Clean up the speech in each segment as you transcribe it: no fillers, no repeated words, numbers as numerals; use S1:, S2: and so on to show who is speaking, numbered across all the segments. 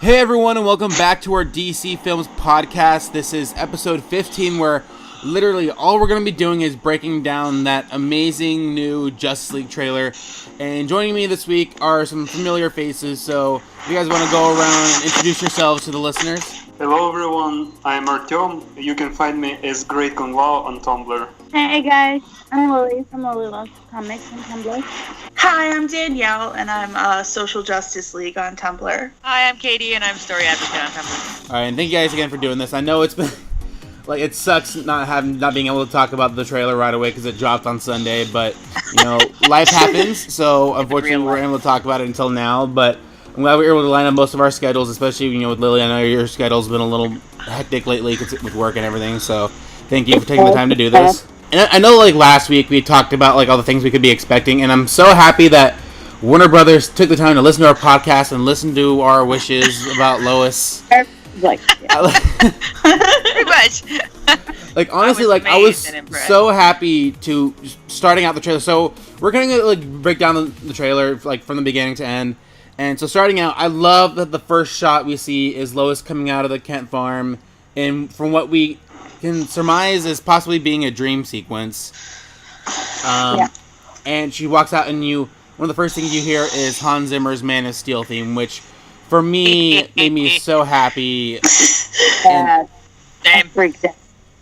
S1: Hey everyone, and welcome back to our DC Films podcast. This is episode 15, where literally all we're going to be doing is breaking down that amazing new Justice League trailer. And joining me this week are some familiar faces, so if you guys want to go around and introduce yourselves to the listeners.
S2: Hello everyone, I'm Artyom. You can find me as Great Kung Lao on Tumblr.
S3: Hey guys, I'm Lily from Lily Loves Comics on Tumblr.
S4: Hi, I'm Danielle, and I'm Social Justice League on Tumblr.
S5: Hi, I'm Katie, and I'm Story Advocate on Tumblr.
S1: Alright, and thank you guys again for doing this. I know it's been, it sucks not being able to talk about the trailer right away because it dropped on Sunday, but, life happens, so unfortunately we weren't able to talk about it until now, but I'm glad we were able to line up most of our schedules, especially, with Lily. I know your schedule's been a little hectic lately with work and everything, so thank you for taking the time to do this. And I know, last week we talked about, all the things we could be expecting, and I'm so happy that Warner Brothers took the time to listen to our podcast and listen to our wishes about Lois.
S3: Pretty
S5: much.
S1: Honestly, I was so happy to starting out the trailer. So we're going to, break down the trailer, from the beginning to end. And so starting out, I love that the first shot we see is Lois coming out of the Kent farm, and from what we can surmise is possibly being a dream sequence. And she walks out, and one of the first things you hear is Hans Zimmer's Man of Steel theme, which for me made me so happy.
S3: Yeah,
S5: Same.
S3: freaked out.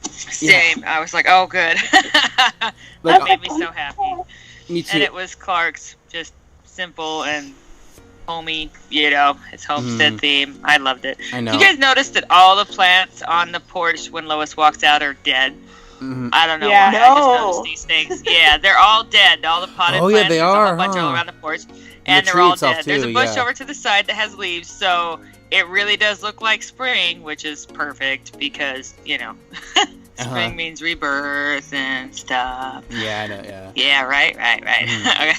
S5: Same. Yeah. I was like, oh, good. That made me so happy.
S1: Me too.
S5: And it was Clark's just simple and homey, his homestead theme. I loved it.
S1: I know.
S5: You guys noticed that all the plants on the porch when Lois walks out are dead?
S1: Mm-hmm.
S5: I don't know
S3: Yeah.
S5: why. I just noticed these things. Yeah, they're all dead. All the potted plants.
S1: Yeah, they are.
S5: There's a whole bunch all around the porch. And
S1: the
S5: they're all
S1: itself
S5: dead.
S1: too,
S5: There's a bush
S1: yeah.
S5: over to the side that has leaves, so it really does look like spring, which is perfect because, spring means rebirth and stuff.
S1: Yeah, I know, yeah.
S5: Yeah, right. Okay.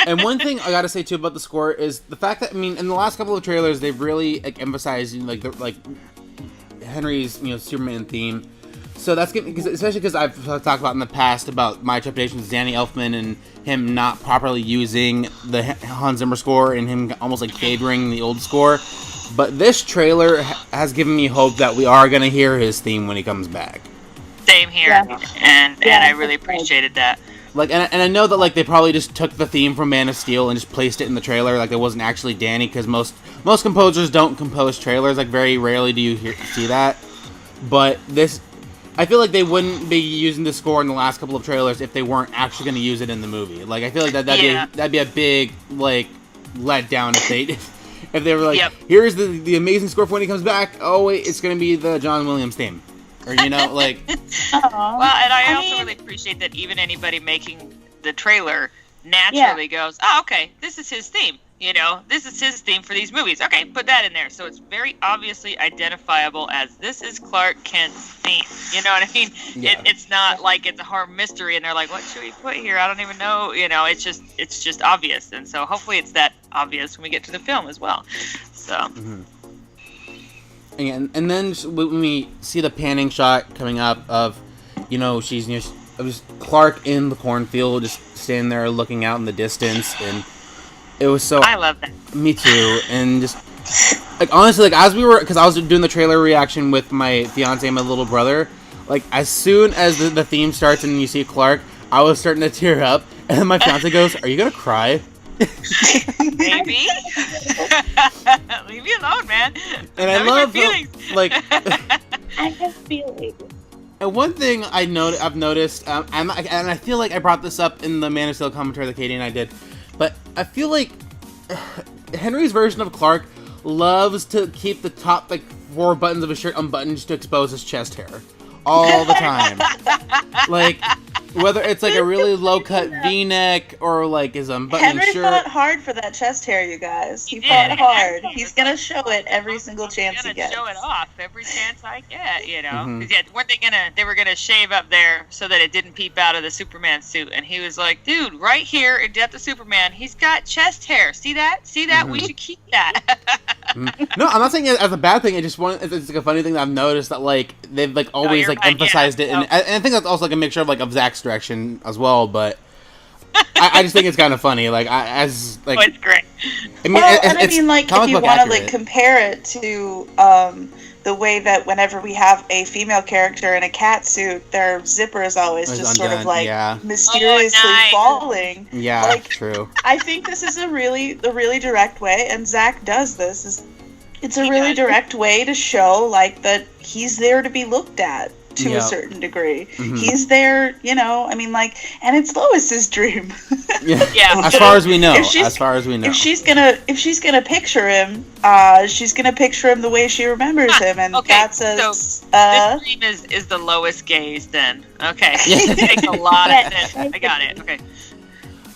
S1: And one thing I gotta say too about the score is the fact that in the last couple of trailers they've really emphasized Henry's Superman theme. So that's good, especially because I've talked about in the past about my trepidations with Danny Elfman and him not properly using the Hans Zimmer score and him almost favoring the old score. But this trailer has given me hope that we are gonna hear his theme when he comes back.
S5: Same here,
S3: Yeah.
S5: and I really appreciated that.
S1: And I know that they probably just took the theme from Man of Steel and just placed it in the trailer. It wasn't actually Danny, because most composers don't compose trailers. Very rarely do you see that. But this, I feel like they wouldn't be using the score in the last couple of trailers if they weren't actually going to use it in the movie. I feel like that'd be a big letdown if they were here's the amazing score for when he comes back. Oh wait, it's going to be the John Williams theme. Or,
S5: Well, and I also really appreciate that even anybody making the trailer naturally goes, oh, okay, this is his theme. This is his theme for these movies. Okay, put that in there. So it's very obviously identifiable as this is Clark Kent's theme. You know what I mean?
S1: Yeah.
S5: It's not like it's a horror mystery and they're like, what should we put here? I don't even know. It's just obvious. And so hopefully it's that obvious when we get to the film as well. So...
S1: Mm-hmm. And then when we see the panning shot coming up of, she's just Clark in the cornfield, just standing there looking out in the distance, and it was so.
S5: I love that.
S1: Me too, and just honestly, as we were, because I was doing the trailer reaction with my fiance and my little brother, as soon as the theme starts and you see Clark, I was starting to tear up, and then my fiance goes, "Are you gonna cry?"
S5: Maybe. Leave me alone, man.
S1: And I love
S3: I have feelings.
S1: And one thing I've noticed, and I feel like I brought this up in the Man of Steel commentary that Katie and I did, but I feel like Henry's version of Clark loves to keep the top 4 buttons of his shirt unbuttoned just to expose his chest hair all the time. Whether it's a really low-cut V-neck or his unbuttoned
S4: Henry
S1: shirt.
S4: fought hard for that chest hair, you guys. He fought hard. He's gonna show it every single chance he gets.
S5: Show it off every chance I get,
S1: Mm-hmm.
S5: 'Cause, they were gonna shave up there so that it didn't peep out of the Superman suit, and he was like, dude, right here in Death of Superman, he's got chest hair. See that?
S1: Mm-hmm.
S5: We should keep that.
S1: No, I'm not saying it as a bad thing. It's a funny thing that I've noticed that they've always
S5: right,
S1: emphasized it, and
S5: yeah.
S1: I think that's also a mixture of Zach's direction as well. But I just think it's kind of funny. Like,
S5: it's great.
S1: I mean,
S4: well, and I mean, like, if you want to like
S1: accurate.
S4: compare it to the way that whenever we have a female character in a cat suit, their zipper is always
S1: It's
S4: just
S1: undone,
S4: sort of like
S1: yeah.
S4: mysteriously
S5: nice.
S4: falling.
S1: Yeah,
S4: like,
S1: true.
S4: I think this is a really direct way, and Zach does this. It's a really direct way to show like that he's there to be looked at to a certain degree.
S1: Mm-hmm.
S4: He's there, you know. I mean, like, and it's Lois's dream.
S1: Yeah. As far as we know.
S4: If she's gonna picture him, she's gonna picture him the way she remembers him, and that's
S5: this dream is the lowest gaze. Then it makes a lot of sense. I got it. Okay.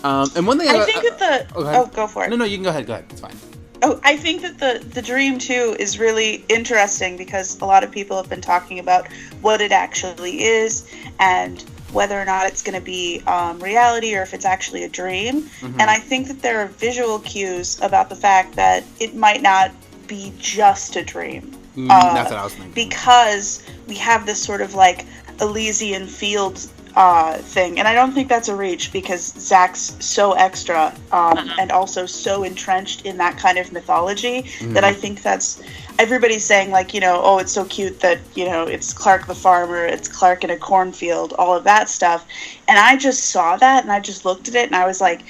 S1: And one thing
S4: I think that go for it.
S1: No, you can go ahead. Go ahead. It's fine.
S4: Oh, I think that the dream too is really interesting because a lot of people have been talking about what it actually is and whether or not it's going to be reality or if it's actually a dream.
S1: Mm-hmm.
S4: And I think that there are visual cues about the fact that it might not be just a dream.
S1: That's what I was thinking.
S4: Because we have this sort of like Elysian fields thing, and I don't think that's a reach because Zach's so extra and also so entrenched in that kind of mythology that I think that's everybody's saying like, you know, oh, it's so cute that, you know, it's Clark the farmer, it's Clark in a cornfield, all of that stuff, and I just saw that and I just looked at it and I was like,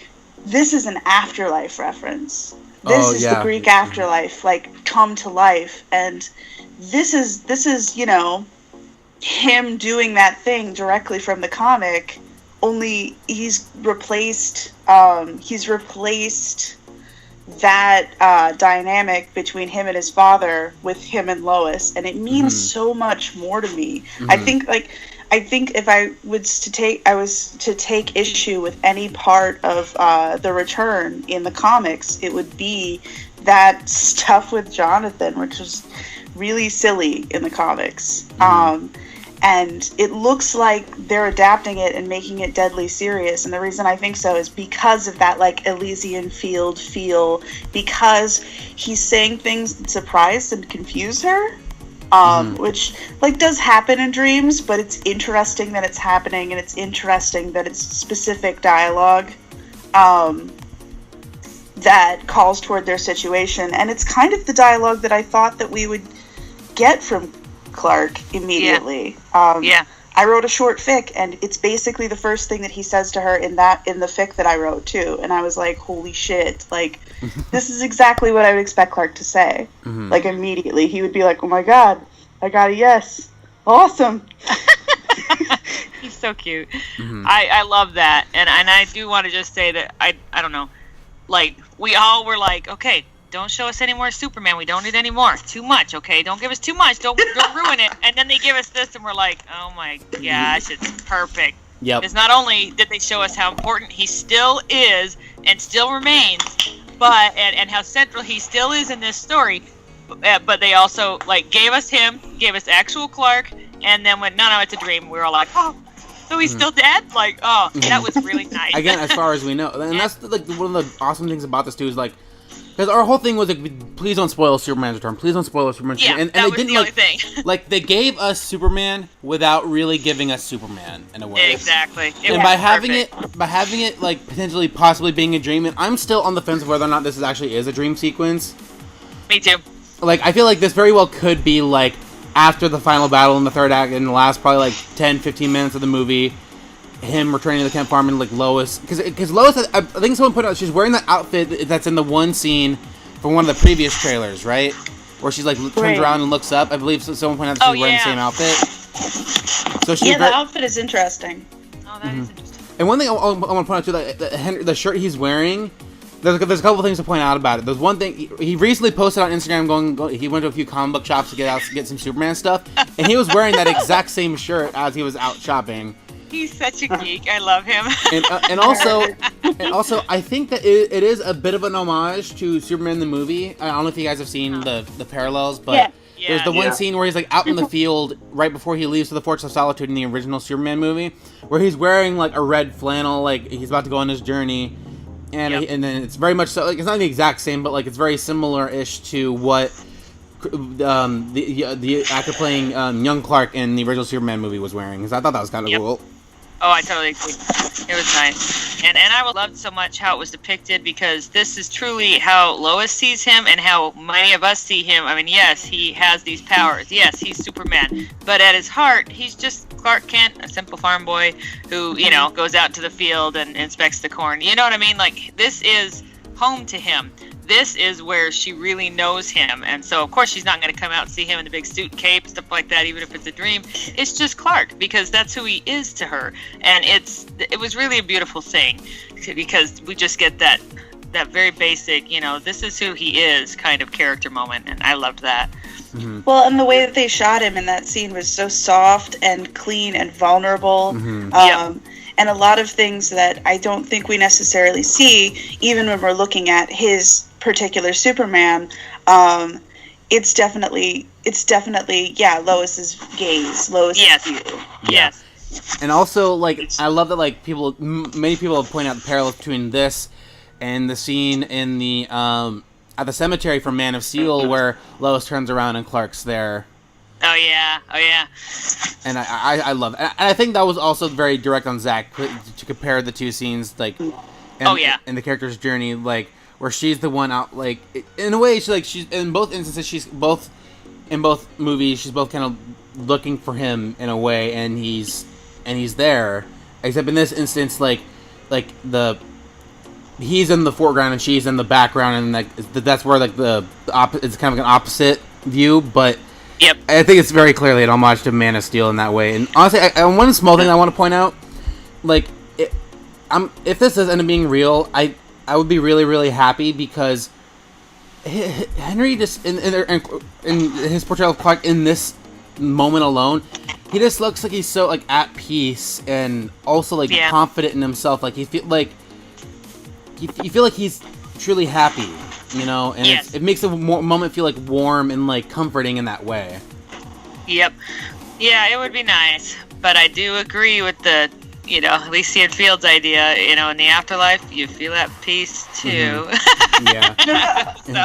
S4: this is an afterlife reference. This is the Greek afterlife, like come to life, and this is you know, him doing that thing directly from the comic, only he's replaced that dynamic between him and his father with him and Lois, and it means so much more to me. I think if I was to take issue with any part of the Return in the comics, it would be that stuff with Jonathan, which was really silly in the comics. And it looks like they're adapting it and making it deadly serious. And the reason I think so is because of that like Elysian field feel, because he's saying things that surprise and confuse her, which like does happen in dreams, but it's interesting that it's happening, and it's interesting that it's specific dialogue that calls toward their situation. And it's kind of the dialogue that I thought that we would get from Clark immediately. I wrote a short fic, and it's basically the first thing that he says to her in the fic that I wrote too, and I was like, holy shit, like this is exactly what I would expect Clark to say. Like immediately he would be like, oh my god, I got a yes, awesome.
S5: He's so cute. I love that, and I do want to just say that I don't know, like we all were like, okay, don't show us any more Superman. We don't need any more. Too much, okay? Don't give us too much. Don't ruin it. And then they give us this, and we're like, oh my gosh, it's perfect.
S1: Yep.
S5: It's not only did they show us how important he still is and still remains, but and how central he still is in this story, but they also like gave us him, gave us actual Clark, and then when no, it's a dream. We were all like, oh. So he's still dead? Like, oh, that was really nice.
S1: Again, as far as we know, and that's like one of the awesome things about this too is like. Because our whole thing was like, please don't spoil Superman's return. Please don't spoil Superman's return. And
S5: that
S1: they
S5: was
S1: didn't
S5: the only thing.
S1: like they gave us Superman without really giving us Superman in a way.
S5: Exactly.
S1: And by having it like potentially possibly being a dream, and I'm still on the fence of whether or not this actually is a dream sequence.
S5: Me too.
S1: Like I feel like this very well could be like after the final battle in the third act in the last probably like 10-15 minutes of the movie. Him returning to the Kent farm and like Lois, because Lois, I think someone put out, she's wearing that outfit that's in the one scene from one of the previous trailers, right? Where she's like turns around and looks up. I believe someone pointed out that she's wearing the same outfit. So she's
S4: the outfit is interesting.
S5: Oh, that is interesting.
S1: And one thing I want to point out too, that the shirt he's wearing, there's a couple things to point out about it. There's one thing he recently posted on Instagram. He went to a few comic book shops to get some Superman stuff, and he was wearing that exact same shirt as he was out shopping.
S5: He's such a geek. I love him.
S1: And also, I think that it is a bit of an homage to Superman the movie. I don't know if you guys have seen the parallels, but there's the one scene where he's like out in the field right before he leaves for the Fortress of Solitude in the original Superman movie, where he's wearing like a red flannel, like he's about to go on his journey, and then it's very much so. Like it's not the exact same, but like it's very similar-ish to what the actor playing young Clark in the original Superman movie was wearing. Because I thought that was kind of cool.
S5: Oh, I totally agree. It was nice. And I loved so much how it was depicted, because this is truly how Lois sees him and how many of us see him. I mean, yes, he has these powers. Yes, he's Superman. But at his heart, he's just Clark Kent, a simple farm boy who, goes out to the field and inspects the corn. You know what I mean? Like, this is home to him. This is where she really knows him, and so of course she's not going to come out and see him in the big suit and cape, stuff like that, even if it's a dream. It's just Clark, because that's who he is to her, and it was really a beautiful thing, because we just get that very basic, this is who he is kind of character moment, and I loved that.
S1: Mm-hmm.
S4: Well, and the way that they shot him in that scene was so soft and clean and vulnerable.
S1: Mm-hmm.
S4: And a lot of things that I don't think we necessarily see, even when we're looking at his particular Superman. It's definitely, Lois's gaze, Lois's view.
S5: Yes.
S1: And also, I love that, many people have pointed out the parallels between this and the scene in the at the cemetery from Man of Steel, where Lois turns around and Clark's there.
S5: Oh yeah.
S1: And I love it. And I think that was also very direct on Zach to compare the two scenes, in the character's journey, where she's the one out, in a way, she's in both instances, in both movies, she's both kind of looking for him in a way, and he's there, except in this instance, he's in the foreground and she's in the background, and that's where it's kind of an opposite view, but.
S5: Yep.
S1: I think it's very clearly an homage to Man of Steel in that way. And honestly, one small thing I want to point out, if this does end up being real, I would be really, really happy, because Henry just in his portrayal of Clark in this moment alone, he just looks like he's so at peace and also confident in himself. You feel like he's truly happy. And
S5: yes.
S1: It makes the moment feel warm and comforting in that way.
S5: Yep. Yeah, it would be nice, but I do agree with the Elysian Fields idea. In the afterlife, you feel at peace too.
S1: Mm-hmm. Yeah.
S5: So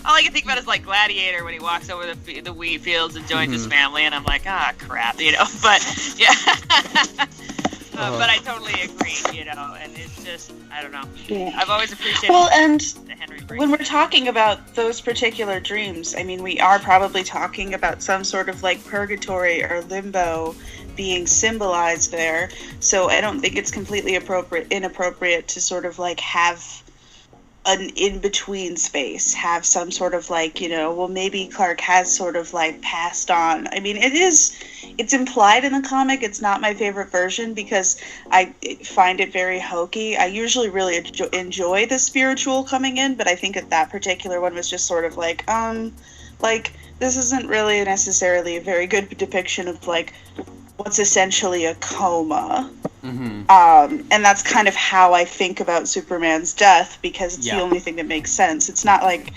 S5: all I can think about is Gladiator, when he walks over the wheat fields and joins his family, and I'm like, crap, But yeah. But I totally agree, and it's just, I don't know.
S4: Yeah.
S5: I've always appreciated the Henry Brady.
S4: When we're talking about those particular dreams, I mean, we are probably talking about some sort of purgatory or limbo being symbolized there. So I don't think it's completely inappropriate to sort of have an in-between space, have some sort of maybe Clark has sort of passed on. I mean, it's implied in the comic. It's not my favorite version because I find it very hokey. I usually really enjoy the spiritual coming in, but I think that particular one was just sort of this isn't really necessarily a very good depiction of what's essentially a coma.
S1: Mm-hmm.
S4: And that's kind of how I think about Superman's death, because it's the only thing that makes sense. It's not like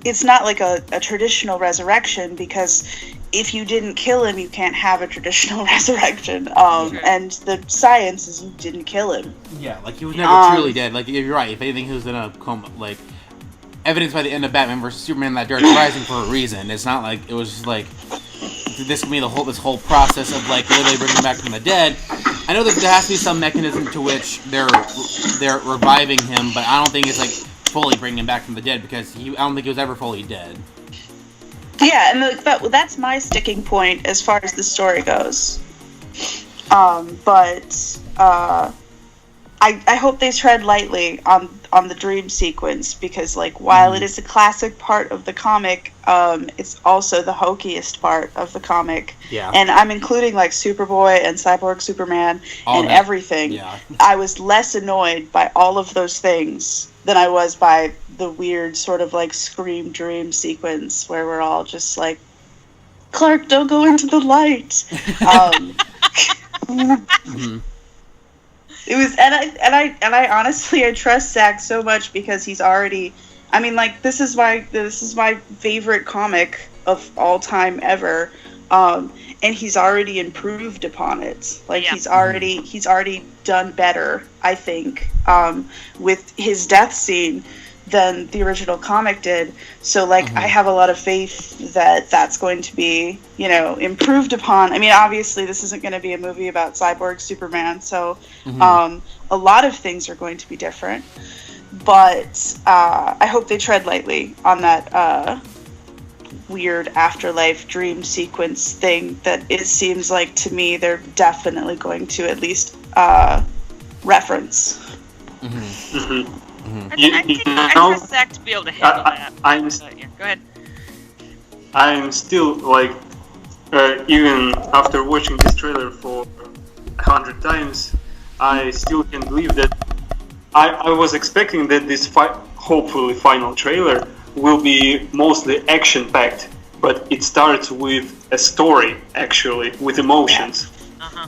S4: a traditional resurrection, because if you didn't kill him, you can't have a traditional resurrection. And the science is you didn't kill him.
S1: Yeah, he was never truly dead. You're right. If anything, he was in a coma. Evidenced by the end of Batman vs Superman, that Dark Rising, for a reason. It's not it was just this can be this whole process of literally bringing him back from the dead. I know that there has to be some mechanism to which they're reviving him, but I don't think it's fully bringing him back from the dead, because I don't think he was ever fully dead.
S4: Yeah, and that's my sticking point as far as the story goes. I hope they tread lightly on the dream sequence, because while it is a classic part of the comic, it's also the hokiest part of the comic.
S1: Yeah.
S4: And I'm including Superboy and Cyborg Superman everything.
S1: Yeah.
S4: I was less annoyed by all of those things than I was by the weird sort of Scream dream sequence where we're all just Clark, don't go into the light.
S1: Mm-hmm.
S4: It was, and I honestly, I trust Zach so much, because he's already, I mean, this is my favorite comic of all time ever, and he's already improved upon it. He's already done better, I think, with his death scene than the original comic did. So, like, I have a lot of faith that that's going to be, you know, improved upon. I mean, obviously, this isn't going to be a movie about Cyborg Superman, so a lot of things are going to be different. But I hope they tread lightly on that weird afterlife dream sequence thing that it seems like, to me, they're definitely going to at least reference.
S5: I trust Zach to be able to handle that. Go ahead.
S2: I'm still like, even after watching this trailer for 100 times, I still can't believe that I was expecting that this hopefully final trailer will be mostly action-packed, but it starts with a story, actually, with emotions.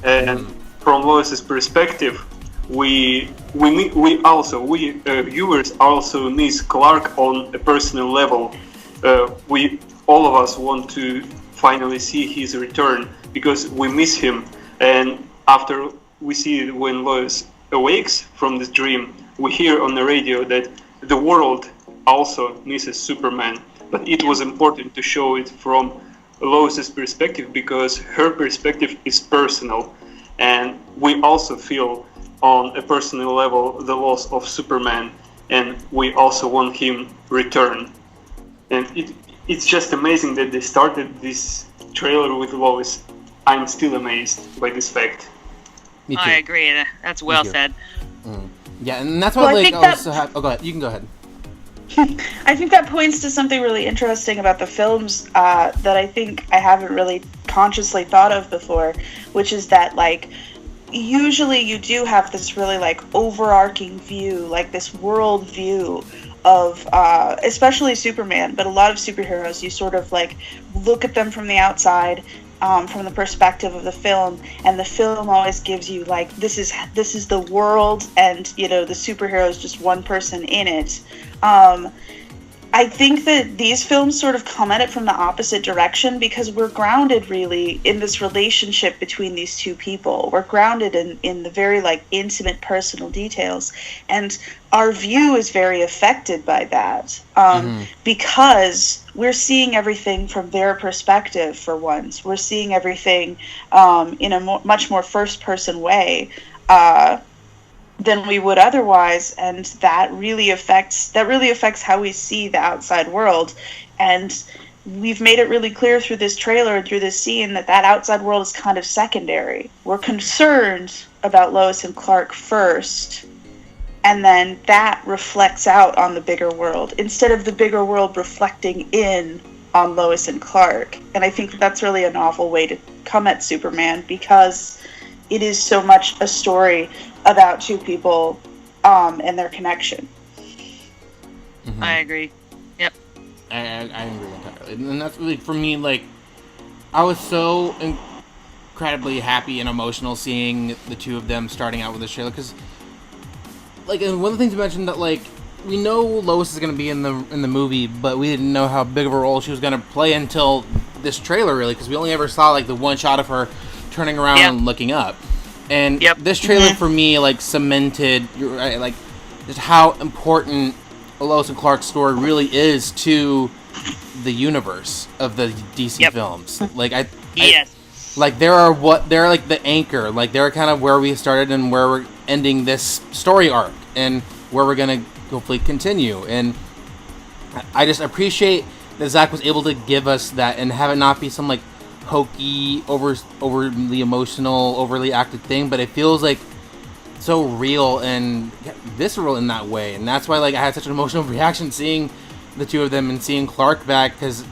S2: And from Lois's perspective, we viewers also miss Clark on a personal level. All of us want to finally see his return because we miss him. And after we see when Lois awakes from this dream, we hear on the radio that the world also misses Superman. But it was important to show it from Lois's perspective because her perspective is personal, and we also feel on a personal level the loss of Superman, and we also want him return. And it's just amazing that they started this trailer with Lois. I'm still amazed by this fact.
S5: Me too. I agree. That's well said.
S1: Yeah, and that's why oh, go ahead. You can go ahead.
S4: I think that points to something really interesting about the films that I think I haven't really consciously thought of before, which is that, like, usually you do have this really, like, overarching view, like this world view of especially Superman, but a lot of superheroes, you sort of, like, look at them from the outside, from the perspective of the film, and the film always gives you, like, this is the world, and, you know, the superhero is just one person in it. I think that these films sort of come at it from the opposite direction because we're grounded really in this relationship between these two people. We're grounded in the very, like, intimate personal details, and our view is very affected by that because we're seeing everything from their perspective for once. We're seeing everything in a much more first-person way than we would otherwise, and that really affects how we see the outside world. And we've made it really clear through this trailer and through this scene that outside world is kind of secondary. We're concerned about Lois and Clark first, and then that reflects out on the bigger world instead of the bigger world reflecting in on Lois and Clark. And I think that's really a novel way to come at Superman because it is so much a story about two people and their connection.
S5: I agree. Yep.
S1: I agree entirely. And that's really, for me, like, I was so incredibly happy and emotional seeing the two of them starting out with this trailer, because, like, and one of the things you mentioned that, like, we know Lois is going to be in the movie, but we didn't know how big of a role she was going to play until this trailer, really, because we only ever saw, like, the one shot of her turning around and looking up. And this trailer for me, like, cemented, like, just how important Lois and Clark's story really is to the universe of the DC films. Like, like, they're like the anchor. Like, they're kind of where we started and where we're ending this story arc and where we're gonna hopefully continue. And I just appreciate that Zach was able to give us that and have it not be some, like, hokey, overly emotional, overly acted thing, but it feels like so real and visceral in that way. And that's why, like, I had such an emotional reaction seeing the two of them and seeing Clark back, because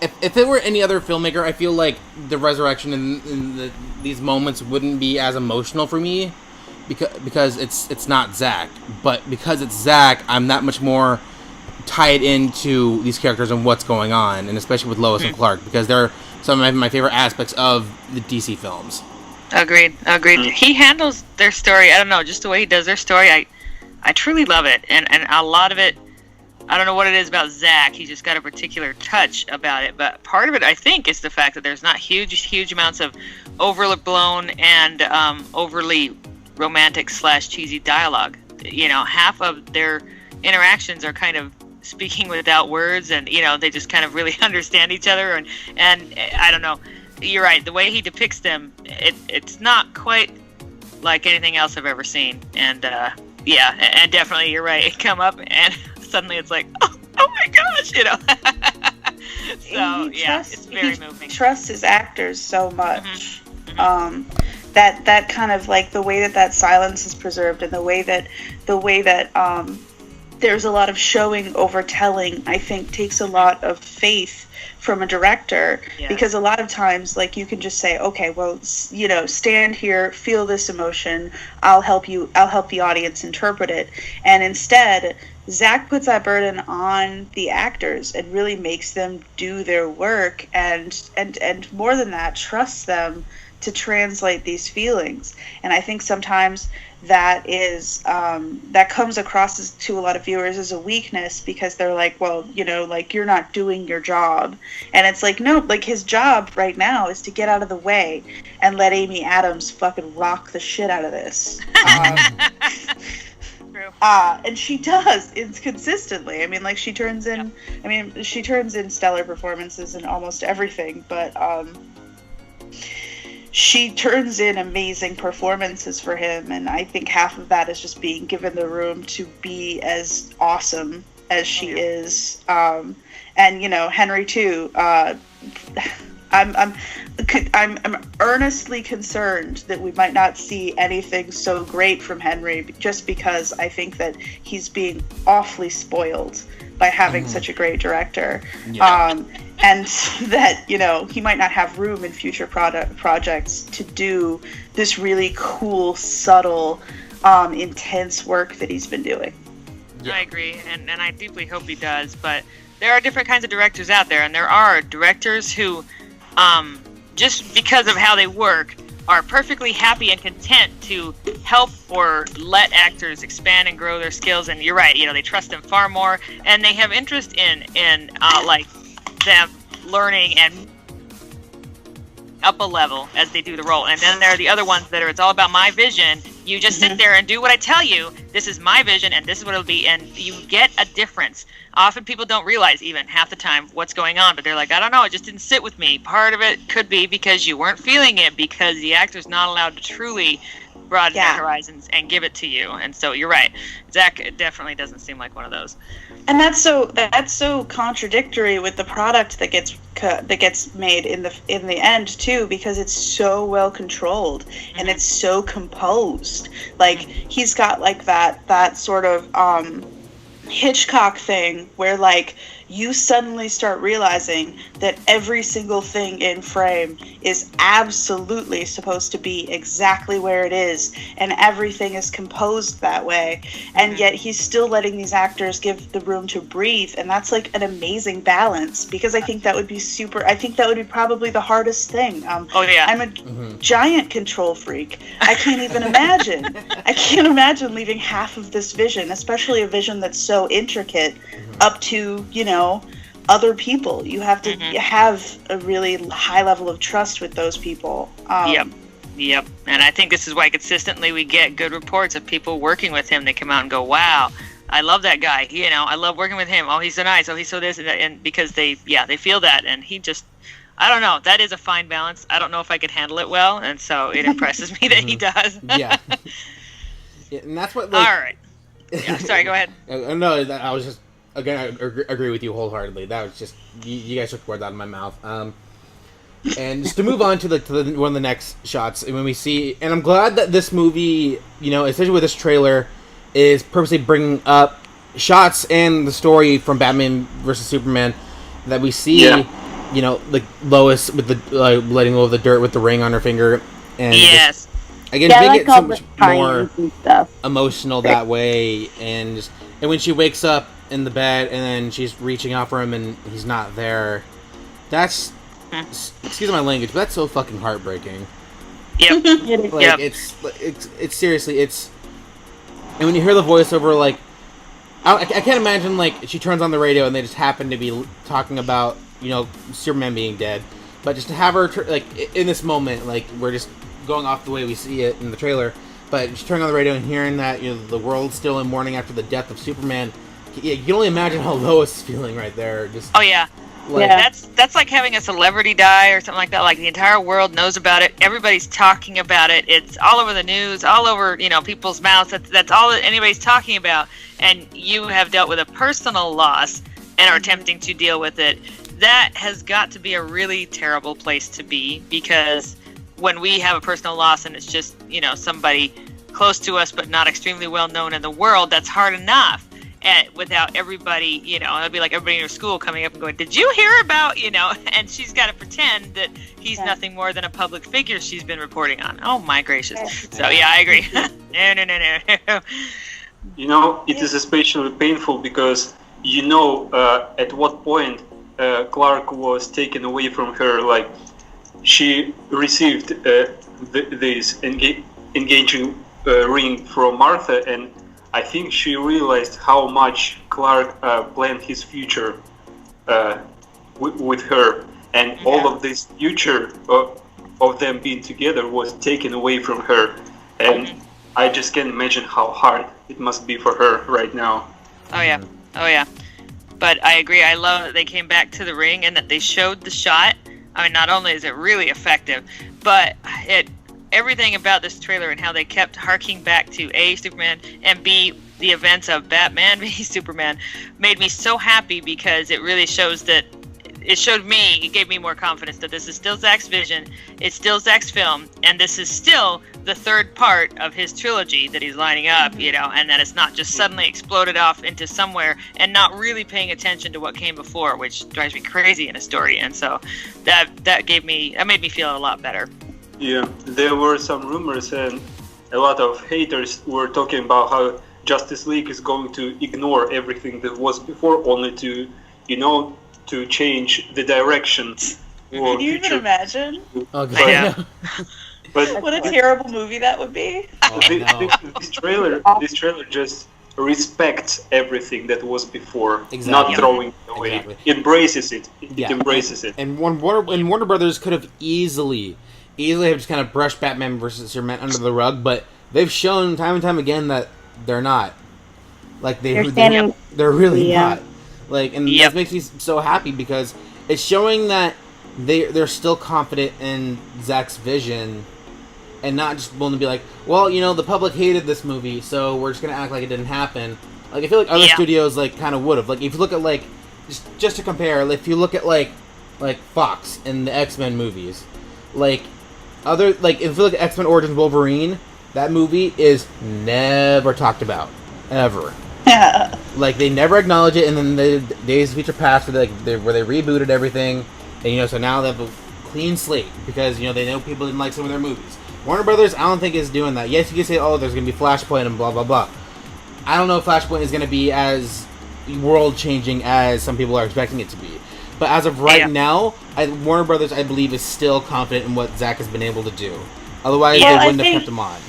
S1: if it were any other filmmaker, I feel like the resurrection and these moments wouldn't be as emotional for me because it's not Zach. But because it's Zach, I'm that much more tied into these characters and what's going on, and especially with Lois and Clark, because they're some of my favorite aspects of the DC films.
S5: Agreed. He handles their story, I don't know, just the way he does their story, I truly love it. And a lot of it, I don't know what it is about Zach, he's just got a particular touch about it, but part of it, I think, is the fact that there's not huge amounts of overblown and overly romantic / cheesy dialogue. You know, half of their interactions are kind of speaking without words, and they just kind of really understand each other, and I don't know. You're right. The way he depicts them, it's not quite like anything else I've ever seen, and and definitely you're right. It come up and suddenly it's like, oh my gosh, So it's very moving.
S4: He trusts his actors so much.
S5: Mm-hmm.
S4: That kind of like the way that silence is preserved, and the way that there's a lot of showing over telling, I think takes a lot of faith from a director, because a lot of times, like, you can just say, okay, well, stand here, feel this emotion, I'll help the audience interpret it. And instead, Zach puts that burden on the actors and really makes them do their work, and more than that, trusts them to translate these feelings. And I think sometimes that is that comes across to a lot of viewers as a weakness, because they're like, well, like, you're not doing your job. And it's like, no, like, his job right now is to get out of the way and let Amy Adams fucking rock the shit out of this.
S5: True.
S4: And she does. It's consistently. I mean, like, she turns in stellar performances in almost everything, but she turns in amazing performances for him, and I think half of that is just being given the room to be as awesome as she is. And Henry too. I'm earnestly concerned that we might not see anything so great from Henry, just because I think that he's being awfully spoiled by having such a great director. Yeah. And that, he might not have room in future projects to do this really cool, subtle, intense work that he's been doing.
S5: Yeah. I agree, and I deeply hope he does, but there are different kinds of directors out there, and there are directors who, just because of how they work, are perfectly happy and content to help or let actors expand and grow their skills. And you're right, they trust them far more, and they have interest in like them learning and up a level as they do the role. And then there are the other ones that are, it's all about my vision. You just sit there and do what I tell you. This is my vision, and this is what it'll be. And you get a difference. Often people don't realize even half the time what's going on, but they're like, I don't know, it just didn't sit with me. Part of it could be because you weren't feeling it, because the actor's not allowed to truly broaden their horizons and give it to you. And so you're right. Zach definitely doesn't seem like one of those.
S4: And that's so contradictory with the product that gets made in the end too, because it's so well controlled and it's so composed. Like, he's got like that sort of Hitchcock thing where, like, you suddenly start realizing that every single thing in frame is absolutely supposed to be exactly where it is, and everything is composed that way, and yet he's still letting these actors give the room to breathe, and that's like an amazing balance, because I think that would be probably the hardest thing. I'm a giant control freak. I can't even imagine. I can't imagine leaving half of this vision, especially a vision that's so intricate, up to, other people. You have to have a really high level of trust with those people.
S5: Yep. And I think this is why consistently we get good reports of people working with him. They come out and go, wow, I love that guy. I love working with him. Oh, he's so nice. Oh, he's so this. And because they feel that. And he just, I don't know. That is a fine balance. I don't know if I could handle it well. And so it impresses me that he does.
S1: Yeah. And that's what,
S5: like, all right. Yeah, sorry, go ahead.
S1: No, I was just, again, I agree with you wholeheartely. That was just, you guys took words out of my mouth. And just to move on to one of the next shots, when we see, and I'm glad that this movie, especially with this trailer, is purposely bringing up shots and the story from Batman versus Superman that we see, like Lois with the letting go of the dirt with the ring on her finger, and
S5: yes.
S1: Again, they get so much more emotional that way, and when she wakes up in the bed and then she's reaching out for him and he's not there, that's, excuse my language, but that's so fucking heartbreaking.
S5: Yep.
S1: Like, it's seriously, and when you hear the voiceover, like, I can't imagine, like, she turns on the radio and they just happen to be talking about, Superman being dead, but just to have her, like, in this moment, like, we're just going off the way we see it in the trailer, but just turning on the radio and hearing that the world's still in mourning after the death of Superman, Yeah, you can only imagine how Lois is feeling right there. Just
S5: oh yeah.
S1: like,
S5: That's like having a celebrity die or something like that. Like the entire world knows about it. Everybody's talking about it. It's all over the news, all over, people's mouths. That's all that anybody's talking about. And you have dealt with a personal loss and are attempting to deal with it. That has got to be a really terrible place to be, because when we have a personal loss and it's just, somebody close to us but not extremely well known in the world, that's hard enough. And without everybody, it'll be like everybody in your school coming up and going, "Did you hear about, and she's got to pretend that he's nothing more than a public figure she's been reporting on. Oh my gracious. So yeah, I agree. No.
S2: It is especially painful because at what point Clark was taken away from her. Like, she received this engaging ring from Martha, and I think she realized how much Clark planned his future with her, and all of this future of them being together was taken away from her, and I just can't imagine how hard it must be for her right now.
S5: Oh yeah. But I agree. I love that they came back to the ring and that they showed the shot. I mean, not only is it really effective, but everything about this trailer and how they kept harking back to A, Superman, and B, the events of Batman v Superman made me so happy, because it really shows that it gave me more confidence that this is still Zack's vision, it's still Zack's film, and this is still the third part of his trilogy that he's lining up, and that it's not just suddenly exploded off into somewhere and not really paying attention to what came before, which drives me crazy in a story. And so that made me feel a lot better.
S2: Yeah, there were some rumors, and a lot of haters were talking about how Justice League is going to ignore everything that was before, only to, to change the direction.
S4: Can you even imagine?
S1: Okay.
S2: But
S4: what a terrible movie that would be.
S2: This trailer just respects everything that was before,
S1: Exactly.
S2: not throwing it away.
S1: Exactly.
S2: Embraces it. It embraces it.
S1: And Warner Brothers could have easily have just kind of brushed Batman versus Superman under the rug, but they've shown time and time again that they're not. Like they're really not. Like, and that makes me so happy, because it's showing that they're still confident in Zack's vision, and not just willing to be like, well, the public hated this movie, so we're just gonna act like it didn't happen. Like, I feel like other studios kind of would have. Like, if you look at just to compare, if you look at like Fox and the X-Men movies, if you look at X-Men Origins Wolverine, that movie is never talked about ever.
S4: Yeah.
S1: Like, they never acknowledge it, and then the Days of Future Past where they rebooted everything, and so now they have a clean slate, because they know people didn't like some of their movies. Warner Brothers, I don't think is doing that. Yes, you can say, oh, there's gonna be Flashpoint and blah blah blah. I don't know if Flashpoint is gonna be as world changing as some people are expecting it to be. But as of right now, Warner Brothers, I believe, is still confident in what Zack has been able to do. Otherwise, they wouldn't have kept him on.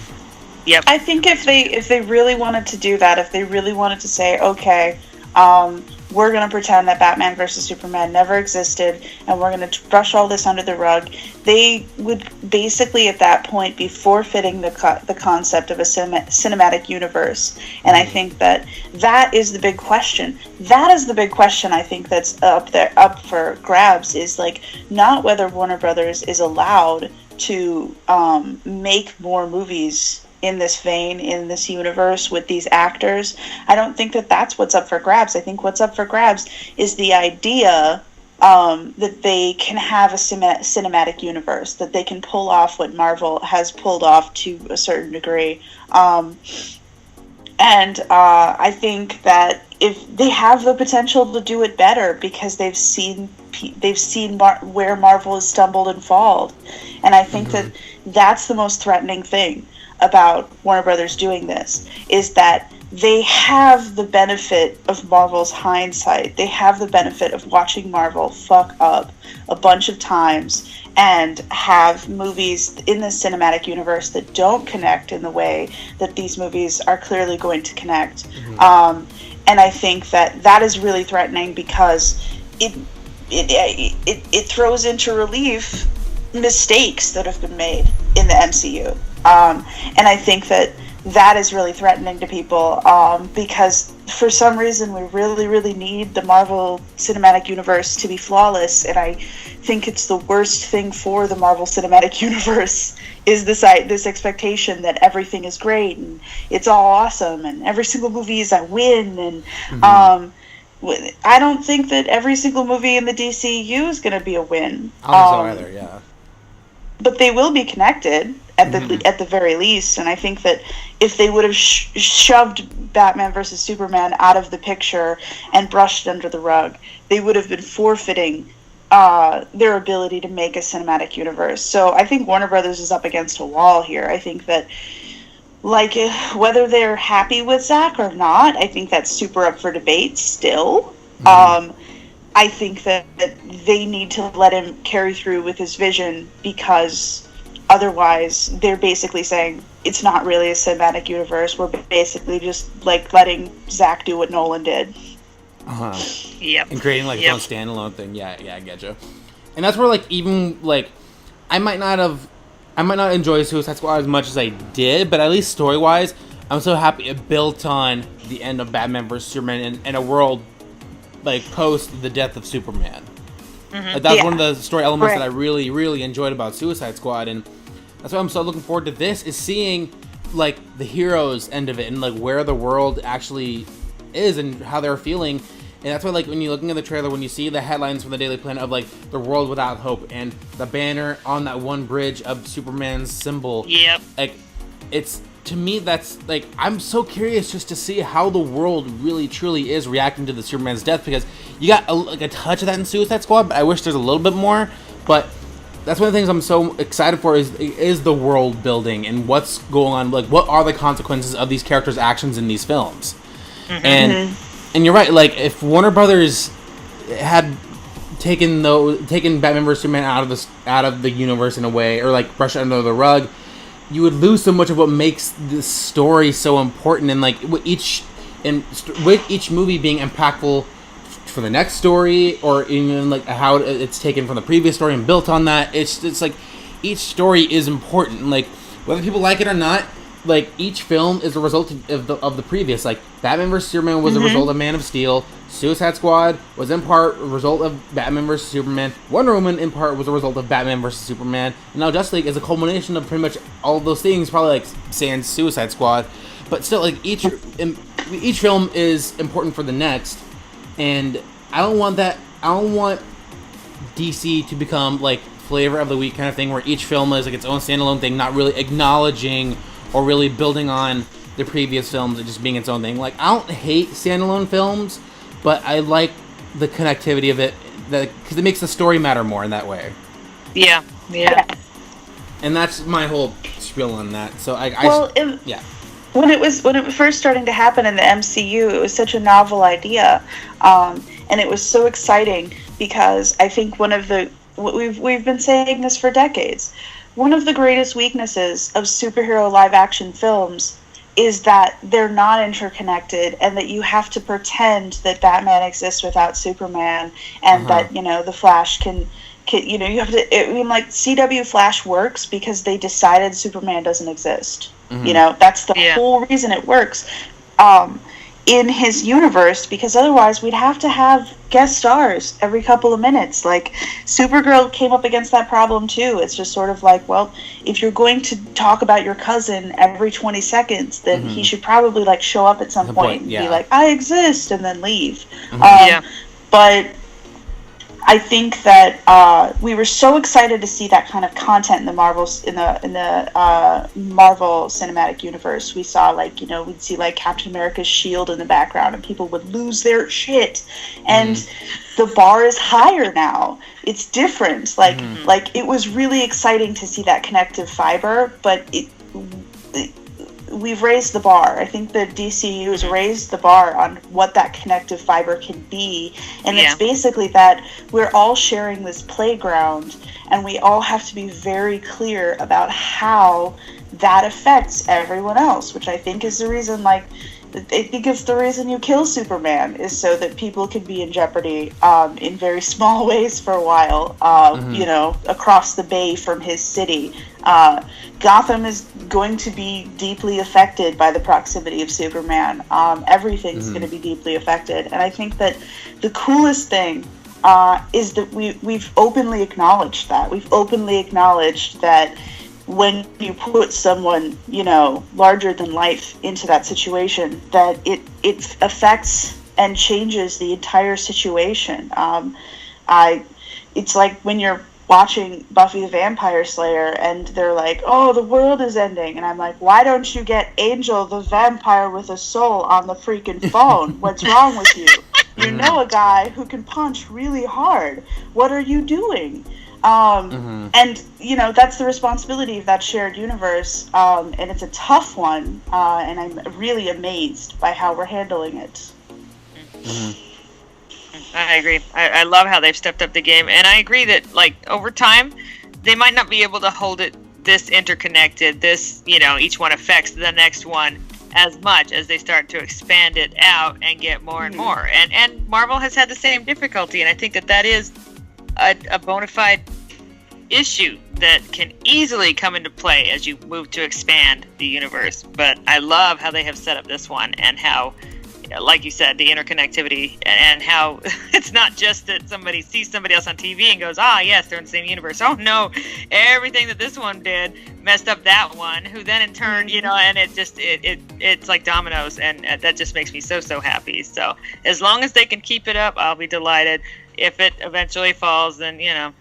S5: Yep.
S4: I think if they really wanted to do that, if they really wanted to say, okay, we're going to pretend that Batman versus Superman never existed, and we're going to brush all this under the rug, they would basically at that point be forfeiting the concept of a cinematic universe. And I think that is the big question. That is the big question, I think, that's up for grabs, is not whether Warner Brothers is allowed to make more movies in this vein, in this universe, with these actors. I don't think that's what's up for grabs. I think what's up for grabs is the idea that they can have a cinematic universe, that they can pull off what Marvel has pulled off to a certain degree. And I think that if they have the potential to do it better, because they've seen where Marvel has stumbled and fallen. And I think that's the most threatening thing about Warner Brothers doing this, is that they have the benefit of Marvel's hindsight. They have the benefit of watching Marvel fuck up a bunch of times and have movies in the cinematic universe that don't connect in the way that these movies are clearly going to connect. And I think that is really threatening, because it throws into relief mistakes that have been made in the MCU. And I think that is really threatening to people, because for some reason, we really, really need the Marvel Cinematic Universe to be flawless, and I think it's the worst thing for the Marvel Cinematic Universe is this expectation that everything is great and it's all awesome and every single movie is a win, and I don't think that every single movie in the DCEU is going to be a win.
S1: I don't think so either, yeah.
S4: But they will be connected at the very least, and I think that if they would have shoved Batman vs Superman out of the picture and brushed it under the rug, they would have been forfeiting their ability to make a cinematic universe. So I think Warner Brothers is up against a wall here. I think that, like, whether they're happy with Zack or not, I think that's super up for debate still. I think that they need to let him carry through with his vision, because otherwise they're basically saying it's not really a cinematic universe. We're basically just like letting Zack do what Nolan did.
S5: Yep.
S1: And creating like its own standalone thing. Yeah, I get you. And that's where like even like I might not enjoy Suicide Squad as much as I did, but at least story wise, I'm so happy it built on the end of Batman vs Superman in a world like post the death of Superman. Like, that's one of the story elements that I really, really enjoyed about Suicide Squad, and that's why I'm so looking forward to this, is seeing like the heroes end of it and like where the world actually is and how they're feeling. And that's why, like, when you're looking at the trailer, when you see the headlines from the Daily Planet of like the world without hope and the banner on that one bridge of Superman's symbol, like, it's, to me, that's like, I'm so curious just to see how the world really truly is reacting to the Superman's death, because you got a touch of that in Suicide Squad, but I wish there's a little bit more. But that's one of the things I'm so excited for is the world building and what's going on, like what are the consequences of these characters' actions in these films. And you're right, like if Warner Brothers had taken Batman vs Superman out of the universe in a way, or like brush it under the rug, you would lose so much of what makes this story so important, and like with each movie being impactful for the next story, or even like how it's taken from the previous story and built on that. It's like each story is important, like whether people like it or not. Like each film is a result of the previous. Like Batman vs Superman was a result of Man of Steel. Suicide Squad was in part a result of Batman vs Superman. Wonder Woman in part was a result of Batman vs Superman. And now Justice League is a culmination of pretty much all of those things. Probably like sans Suicide Squad, but still, like each film is important for the next. And I don't want that. I don't want DC to become like flavor of the week kind of thing, where each film is like its own standalone thing, not really acknowledging or really building on the previous films and just being its own thing. Like, I don't hate standalone films, but I like the connectivity of it, because it makes the story matter more in that way.
S5: Yeah.
S4: And
S1: that's my whole spiel on that. So
S4: when it was first starting to happen in the MCU, it was such a novel idea, and it was so exciting, because I think we've been saying this for decades. One of the greatest weaknesses of superhero live-action films is that they're not interconnected, and that you have to pretend that Batman exists without Superman, and that, the Flash can you have to. Like CW Flash works because they decided Superman doesn't exist. That's the whole reason it works. In his universe, because otherwise we'd have to have guest stars every couple of minutes. Like Supergirl came up against that problem too. It's just sort of like, well, if you're going to talk about your cousin every 20 seconds, then he should probably like show up at some point and be like, I exist, and then leave. But I think that we were so excited to see that kind of content in the Marvel Cinematic Universe. We saw we'd see like Captain America's shield in the background, and people would lose their shit. And the bar is higher now. It's different. Like it was really exciting to see that connective fiber, but we've raised the bar. I think the DCU has raised the bar on what that connective fiber can be. And it's basically that we're all sharing this playground, and we all have to be very clear about how that affects everyone else, which I think is the reason, like, I think it's the reason you kill Superman is so that people can be in jeopardy in very small ways for a while, you know, across the bay from his city. Gotham is going to be deeply affected by the proximity of Superman. Everything's going to be deeply affected. And I think that the coolest thing is that we've openly acknowledged that. We've openly acknowledged that when you put someone, you know, larger than life into that situation, that it affects and changes the entire situation. It's like when you're watching Buffy the Vampire Slayer and they're like, oh, the world is ending. And I'm like, why don't you get Angel the vampire with a soul on the freaking phone? What's wrong with you? You know a guy who can punch really hard. What are you doing? And, you know, that's the responsibility of that shared universe. And it's a tough one. And I'm really amazed by how we're handling it.
S5: I agree. I love how they've stepped up the game. And I agree that, like, over time, they might not be able to hold it this interconnected, this, you know, each one affects the next one as much as they start to expand it out and get more and more. And Marvel has had the same difficulty. And I think that is a bona fide issue that can easily come into play as you move to expand the universe. But I love how they have set up this one and how, like you said, the interconnectivity and how it's not just that somebody sees somebody else on TV and goes, yes, they're in the same universe. Oh no, everything that this one did messed up that one, who then in turn, you know, and it's like dominoes, and that just makes me so happy. So as long as they can keep it up, I'll be delighted. If it eventually falls, then, you know,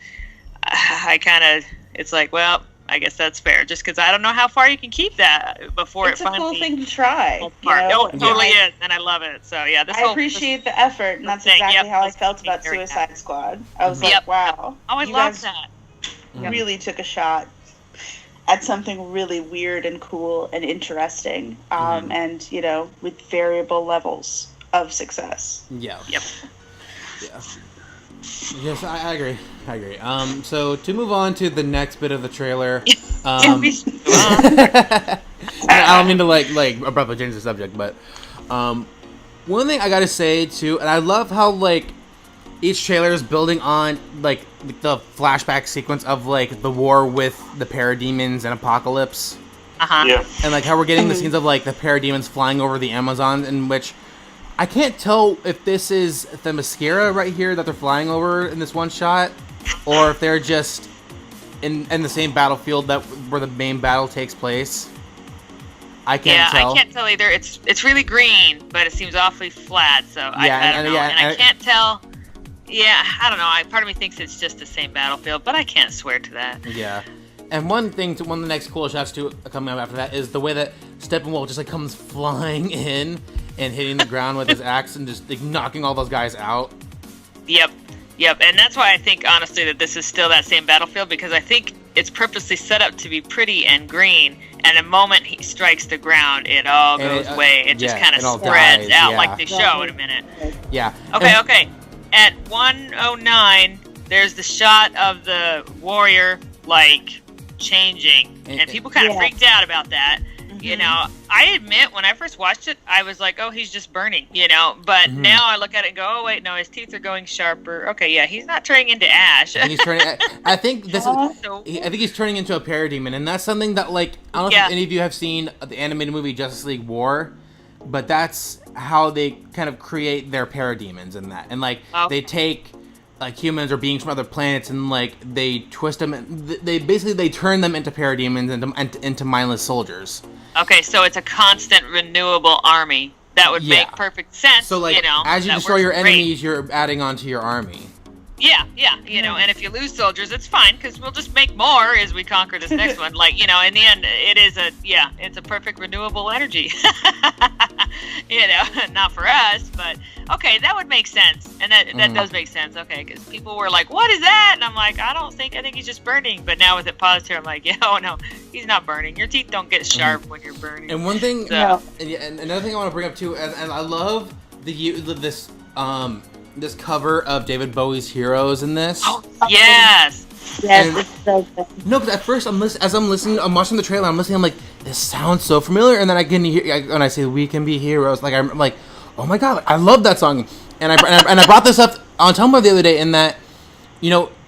S5: it's like, well, I guess that's fair, just because I don't know how far you can keep that before
S4: it's
S5: it finally...
S4: It's a cool thing to try.
S5: You know? It totally is, and I love it. So, yeah,
S4: I appreciate the effort, and that's exactly how I felt about Suicide Squad. I was like, wow.
S5: Oh, I love that.
S4: Really took a shot at something really weird and cool and interesting, and, you know, with variable levels of success.
S1: Yeah.
S5: Yep.
S1: Yeah. Yes, I agree. So to move on to the next bit of the trailer, I don't mean to like abruptly change the subject, but one thing I gotta say too, and I love how like each trailer is building on like the flashback sequence of like the war with the parademons and Apocalypse.
S2: Yeah.
S1: And like how we're getting the scenes of like the parademons flying over the Amazon, in which I can't tell if this is the Mascara right here that they're flying over in this one shot, or if they're just in the same battlefield where the main battle takes place. I can't tell.
S5: I can't tell either. It's really green, but it seems awfully flat. So I don't know, and I can't tell. Yeah, I don't know. Part of me thinks it's just the same battlefield, but I can't swear to that.
S1: Yeah. And one of the next cool shots coming up after that is the way that Steppenwolf just like comes flying in and hitting the ground with his axe and just like knocking all those guys out.
S5: Yep, and that's why I think honestly that this is still that same battlefield, because I think it's purposely set up to be pretty and green, and the moment he strikes the ground, it all goes away. It just kind of spreads out like they show in a minute.
S1: Yeah.
S5: Okay. At 1:09, there's the shot of the warrior like changing, and people kind of freaked out about that. You know, I admit when I first watched it, I was like, oh, he's just burning, you know, but now I look at it and go, oh, wait, no, his teeth are going sharper. Okay, yeah, he's not turning into ash.
S1: And he's turning, I think he's turning into a parademon, and that's something that, like, I don't know if any of you have seen the animated movie Justice League War, but that's how they kind of create their parademons in that. And, like, they take like humans or beings from other planets, and like they twist them. They turn them into parademons and into mindless soldiers.
S5: Okay, so it's a constant renewable army. That would make perfect sense.
S1: So like,
S5: you know,
S1: as you destroy your enemies, you're adding on to your army.
S5: Yeah, you know, and if you lose soldiers, it's fine, because we'll just make more as we conquer this next one. Like, you know, in the end, it's a perfect renewable energy. You know, not for us, but okay, that would make sense, and that does make sense. Okay, because people were like, "What is that?" And I'm like, I think he's just burning. But now with it paused here, I'm like, yeah, oh no, he's not burning. Your teeth don't get sharp when you're burning.
S1: And one thing, and another thing I want to bring up too, and I love this cover of David Bowie's Heroes in this.
S5: Oh, yes.
S3: Yes, it's so good.
S1: No, because at first I'm watching the trailer, I'm listening, I'm like, this sounds so familiar. And then I can hear when I say "We Can Be Heroes," like I'm like, oh my god, I love that song. And I brought this up on Tumblr the other day in that,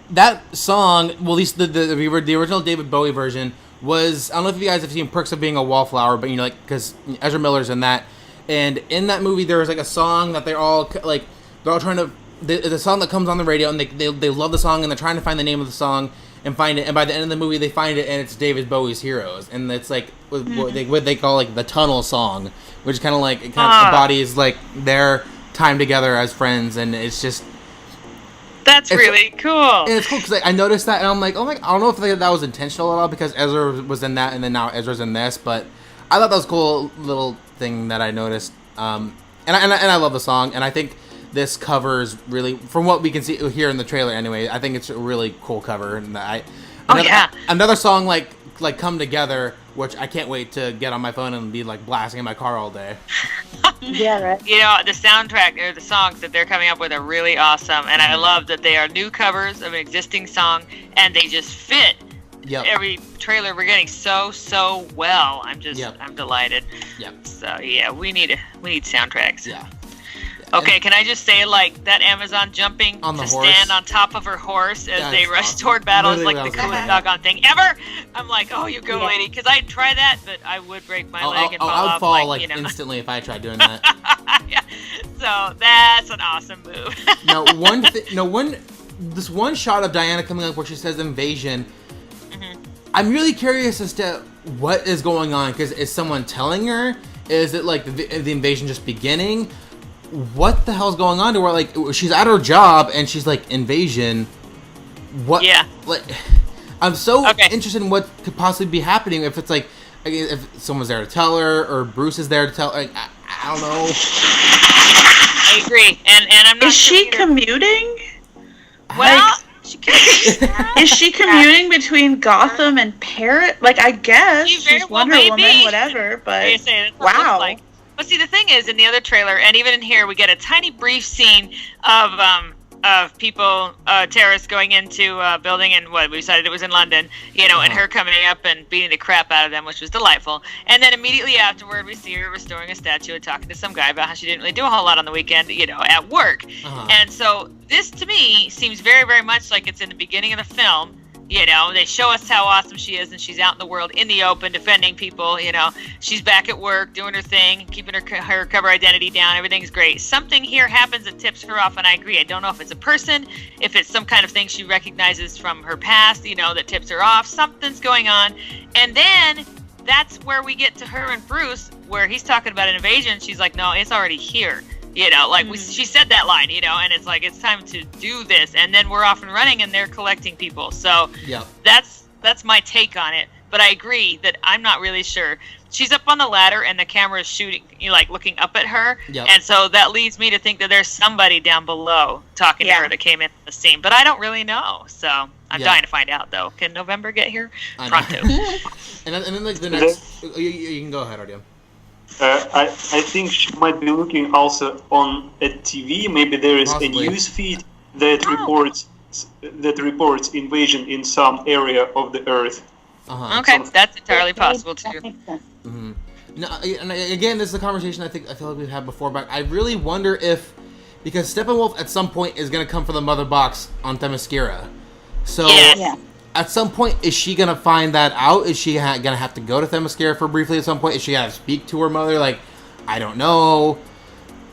S1: that song, well, at least the original David Bowie version was, I don't know if you guys have seen Perks of Being a Wallflower, but because Ezra Miller's in that, and in that movie there was like a song that they're all trying to, the song that comes on the radio, and they love the song, and they're trying to find the name of the song and find it, and by the end of the movie they find it, and it's David Bowie's Heroes, and it's like what they call like the tunnel song, which kind of embodies like their time together as friends, and it's really cool. And it's cool because I noticed that, and I'm like, oh my, I don't know if that was intentional at all, because Ezra was in that, and then now Ezra's in this, but I thought that was a cool little thing that I noticed. And I love the song, and I think this covers really, from what we can see here in the trailer anyway, I think it's a really cool cover. And another song like Come Together, which I can't wait to get on my phone and be like blasting in my car all day.
S3: Yeah, right.
S5: The soundtrack or the songs that they're coming up with are really awesome, and I love that they are new covers of an existing song, and they just fit every trailer we're getting so well. I'm delighted. Yep. So yeah, we need soundtracks. Yeah. Okay, can I just say, like, that Amazon jumping to stand on top of her horse as they rush toward battle is like the coolest doggone thing ever. I'm like, oh, you go, lady, because I'd try that, but I would break my leg and fall off. I would fall
S1: instantly if I tried doing that.
S5: Yeah. So that's an awesome move.
S1: This one shot of Diana coming up where she says invasion. Mm-hmm. I'm really curious as to what is going on, because is someone telling her? Is it like the invasion just beginning? What the hell's going on to her? Like, she's at her job and she's like, invasion. What? Yeah. Like, I'm so interested in what could possibly be happening. If it's like, if someone's there to tell her, or Bruce is there to tell. Like, I don't know.
S5: I agree, and I'm not.
S4: Is she commuting?
S5: Well,
S4: is she commuting between Gotham and Paris? Like, I guess she's Wonder Woman, whatever. But wow.
S5: But see, the thing is, in the other trailer, and even in here, we get a tiny brief scene of people, terrorists going into a building, and we decided it was in London, and her coming up and beating the crap out of them, which was delightful. And then immediately afterward, we see her restoring a statue and talking to some guy about how she didn't really do a whole lot on the weekend, at work. And so this, to me, seems very, very much like it's in the beginning of the film. They show us how awesome she is, and she's out in the world in the open defending people. She's back at work doing her thing, keeping her cover identity down. Everything's great. Something here happens that tips her off, and I agree. I don't know if it's a person, if it's some kind of thing she recognizes from her past, that tips her off. Something's going on. And then that's where we get to her and Bruce, where he's talking about an invasion. She's like, no, it's already here. She said that line, and it's like, it's time to do this, and then we're off and running, and they're collecting people. So that's my take on it. But I agree that I'm not really sure. She's up on the ladder, and the camera is shooting, looking up at her, and so that leads me to think that there's somebody down below talking to her that came in the scene. But I don't really know, so I'm dying to find out, though. Can November get here? Pronto.
S1: and then like the next, you can go ahead, Artyom.
S2: I think she might be looking also on a TV. Maybe there is a news feed that reports invasion in some area of the Earth.
S5: Okay, that's entirely possible too.
S1: Mm-hmm. No, and again, this is a conversation I feel like we've had before, but I really wonder if, because Steppenwolf at some point is going to come for the mother box on Themyscira. So at some point, is she going to find that out? Is she going to have to go to Themyscira for briefly at some point? Is she going to speak to her mother? Like, I don't know.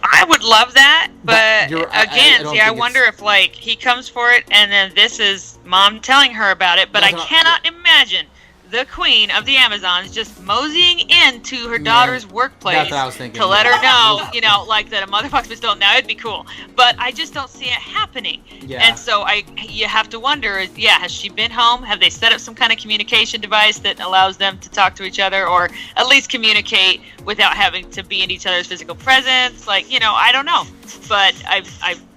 S5: I would love that, but I wonder if, like, he comes for it, and then this is Mom telling her about it, but I cannot imagine the Queen of the Amazons just moseying into her daughter's workplace
S1: that's what I was thinking,
S5: to let her know, like, that a motherfucker was stolen. Now, it'd be cool, but I just don't see it happening. Yeah. And so you have to wonder, has she been home? Have they set up some kind of communication device that allows them to talk to each other, or at least communicate without having to be in each other's physical presence? Like, I don't know, but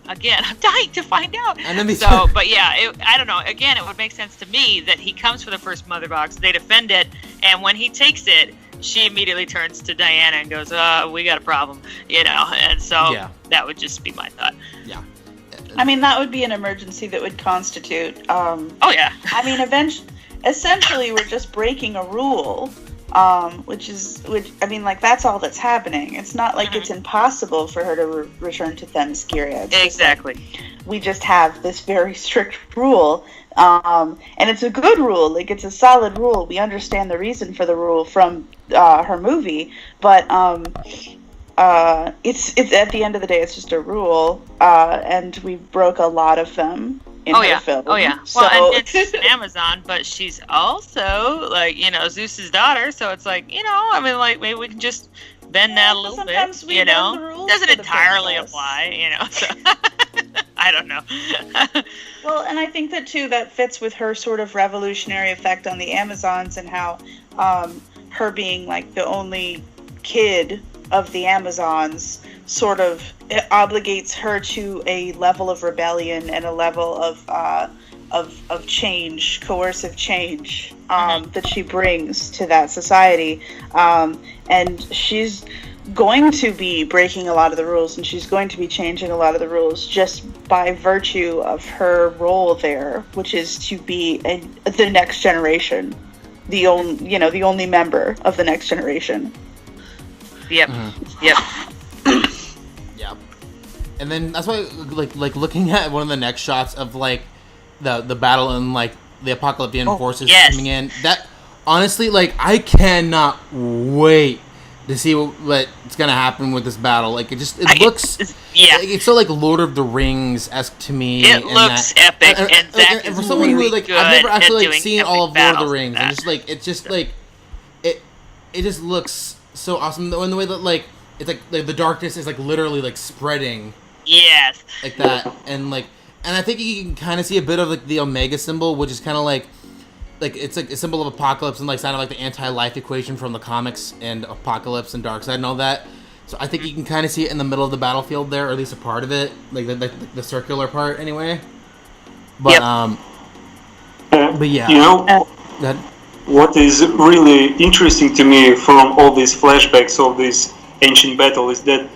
S5: Again, I'm dying to find out. I don't know. Again, it would make sense to me that he comes for the first mother box, they defend it, and when he takes it, she immediately turns to Diana and goes, we got a problem, and so that would just be my thought.
S1: Yeah.
S4: I mean, that would be an emergency that would constitute,
S5: I mean,
S4: essentially we're just breaking a rule. which I mean, like, that's all that's happening. It's not like it's impossible for her to return to Themyscira.
S5: Exactly.
S4: We just have this very strict rule, and it's a good rule. Like, it's a solid rule. We understand the reason for the rule from her movie, but it's at the end of the day, it's just a rule, and we broke a lot of them in her film.
S5: Oh yeah.
S4: So,
S5: well, and she's an Amazon, but she's also, like, Zeus's daughter. So it's like, I mean, like, maybe we can just bend that a little bit.
S4: We bend the rules
S5: doesn't
S4: for the
S5: entirely
S4: princess.
S5: apply. So I don't know.
S4: Well, and I think that too, that fits with her sort of revolutionary effect on the Amazons, and how her being like the only kid of the Amazons sort of obligates her to a level of rebellion and a level of change, coercive change, that she brings to that society. And she's going to be breaking a lot of the rules, and she's going to be changing a lot of the rules just by virtue of her role there, which is to be the next generation, the only member of the next generation.
S5: Yep. Yep.
S1: Yeah. And then that's why, like looking at one of the next shots of like the battle and like the Apocalyptian forces coming in. That honestly, like, I cannot wait to see what's gonna happen with this battle. Like, it looks, it's so like Lord of the Rings-esque to me.
S5: It looks epic, and Zach is
S1: for someone
S5: really
S1: who, like,
S5: good
S1: I've never actually
S5: at doing
S1: seen
S5: epic
S1: all of Lord of the
S5: battles
S1: Rings, and just like it just looks so awesome. In the way that like it's like the darkness is like literally like spreading.
S5: Yes.
S1: Like that, and I think you can kind of see a bit of like the Omega symbol, which is kind of like it's like a symbol of apocalypse and like kind of like the anti-life equation from the comics and Apocalypse and Darkseid and all that. So I think you can kind of see it in the middle of the battlefield there, or at least a part of it, like the circular part anyway. But but yeah, that.
S2: What is really interesting to me from all these flashbacks of this ancient battle is that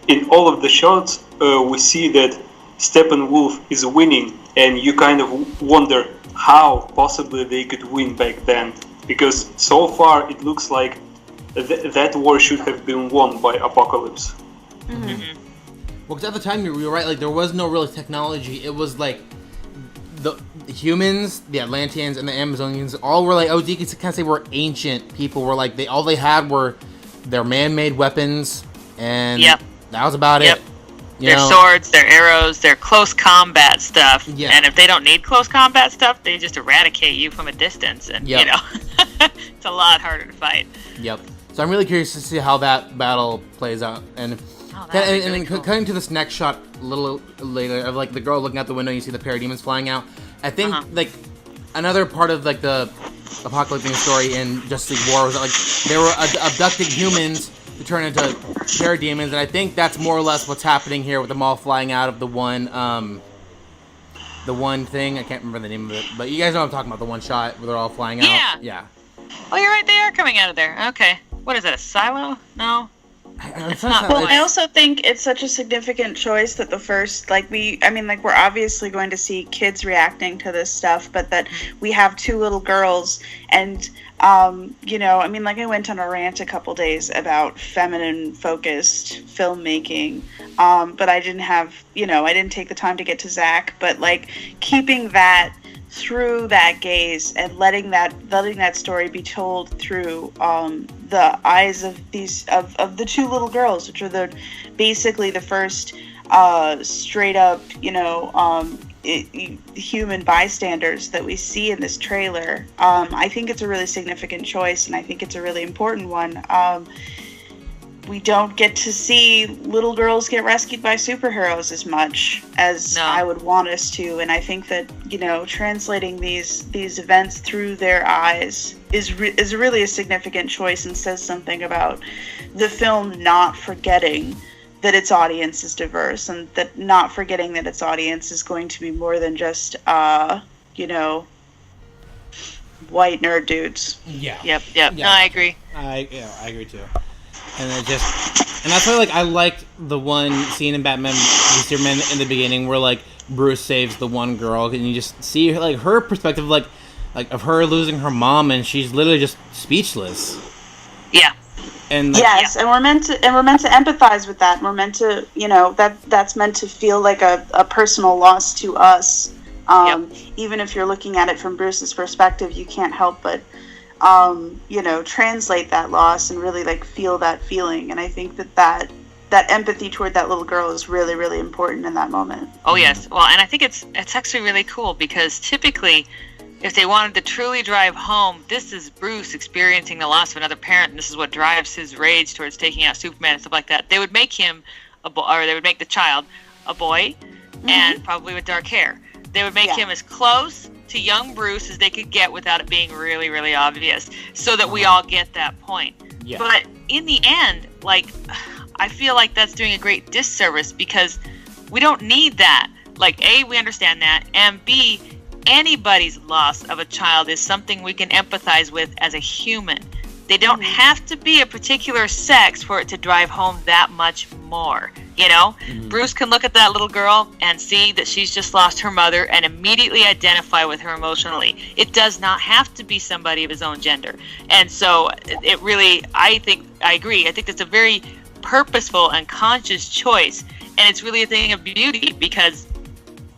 S2: in all of the shots we see that Steppenwolf is winning, and you kind of wonder how possibly they could win back then, because so far it looks like that war should have been won by Apocalypse.
S5: Mm-hmm.
S1: Well, because at the time you were right, like there was no real technology. It was like the humans, the Atlanteans, and the Amazonians all were like, you can kind of say were ancient people. Were like all they had were their man-made weapons, and that was about it.
S5: Their swords, their arrows, their close combat stuff. Yeah. And if they don't need close combat stuff, they just eradicate you from a distance, and it's a lot harder to fight.
S1: Yep. So I'm really curious to see how that battle plays out, and then cool. Cutting to this next shot a little later of like the girl looking out the window, you see the parademons flying out. I think like another part of like the apocalyptic story in Justice League War was that like they were abducting humans to turn into parademons, and I think that's more or less what's happening here with them all flying out of the one thing. I can't remember the name of it, but you guys know what I'm talking about, the one shot where they're all flying out. Yeah.
S5: Oh, you're right. They are coming out of there. Okay. What is that? A silo? No.
S4: It's not. Well, I also think it's such a significant choice that the first, we're obviously going to see kids reacting to this stuff, but that we have two little girls, and I went on a rant a couple days about feminine-focused filmmaking, but I didn't have, I didn't take the time to get to Zach, but keeping that through that gaze and letting that story be told through the eyes of these of the two little girls, which are basically the first straight up human bystanders that we see in this trailer. I think it's a really significant choice, and I think it's a really important one. We don't get to see little girls get rescued by superheroes as much as I would want us to, and I think that translating these events through their eyes is really a significant choice, and says something about the film not forgetting that its audience is diverse, and that not forgetting that its audience is going to be more than just white nerd dudes.
S5: Yeah. Yep. No, I agree.
S1: I agree too. And that's why I liked the one scene in Batman v Superman in the beginning where Bruce saves the one girl, and you just see her perspective of her losing her mom, and she's literally just speechless.
S5: Yeah.
S1: And
S4: yes, and we're meant to empathize with that. And we're meant to, that's meant to feel like a personal loss to us. Even if you're looking at it from Bruce's perspective, you can't help but translate that loss and really like feel that feeling. And I think that empathy toward that little girl is really, really important in that moment.
S5: Oh yes. Well, and I think it's actually really cool because typically, if they wanted to truly drive home, this is Bruce experiencing the loss of another parent, and this is what drives his rage towards taking out Superman and stuff like that. They would make him a boy, or they would make the child a boy, and probably with dark hair. They would make him as close to young Bruce as they could get without it being really, really obvious, so that we all get that point. Yeah. But in the end, like, I feel like that's doing a great disservice because we don't need that. Like, A, we understand that, and B, anybody's loss of a child is something we can empathize with as a human. They don't have to be a particular sex for it to drive home that much more, Bruce can look at that little girl and see that she's just lost her mother and immediately identify with her emotionally. It does not have to be somebody of his own gender. And so it really, I agree. I think that's a very purposeful and conscious choice. And it's really a thing of beauty because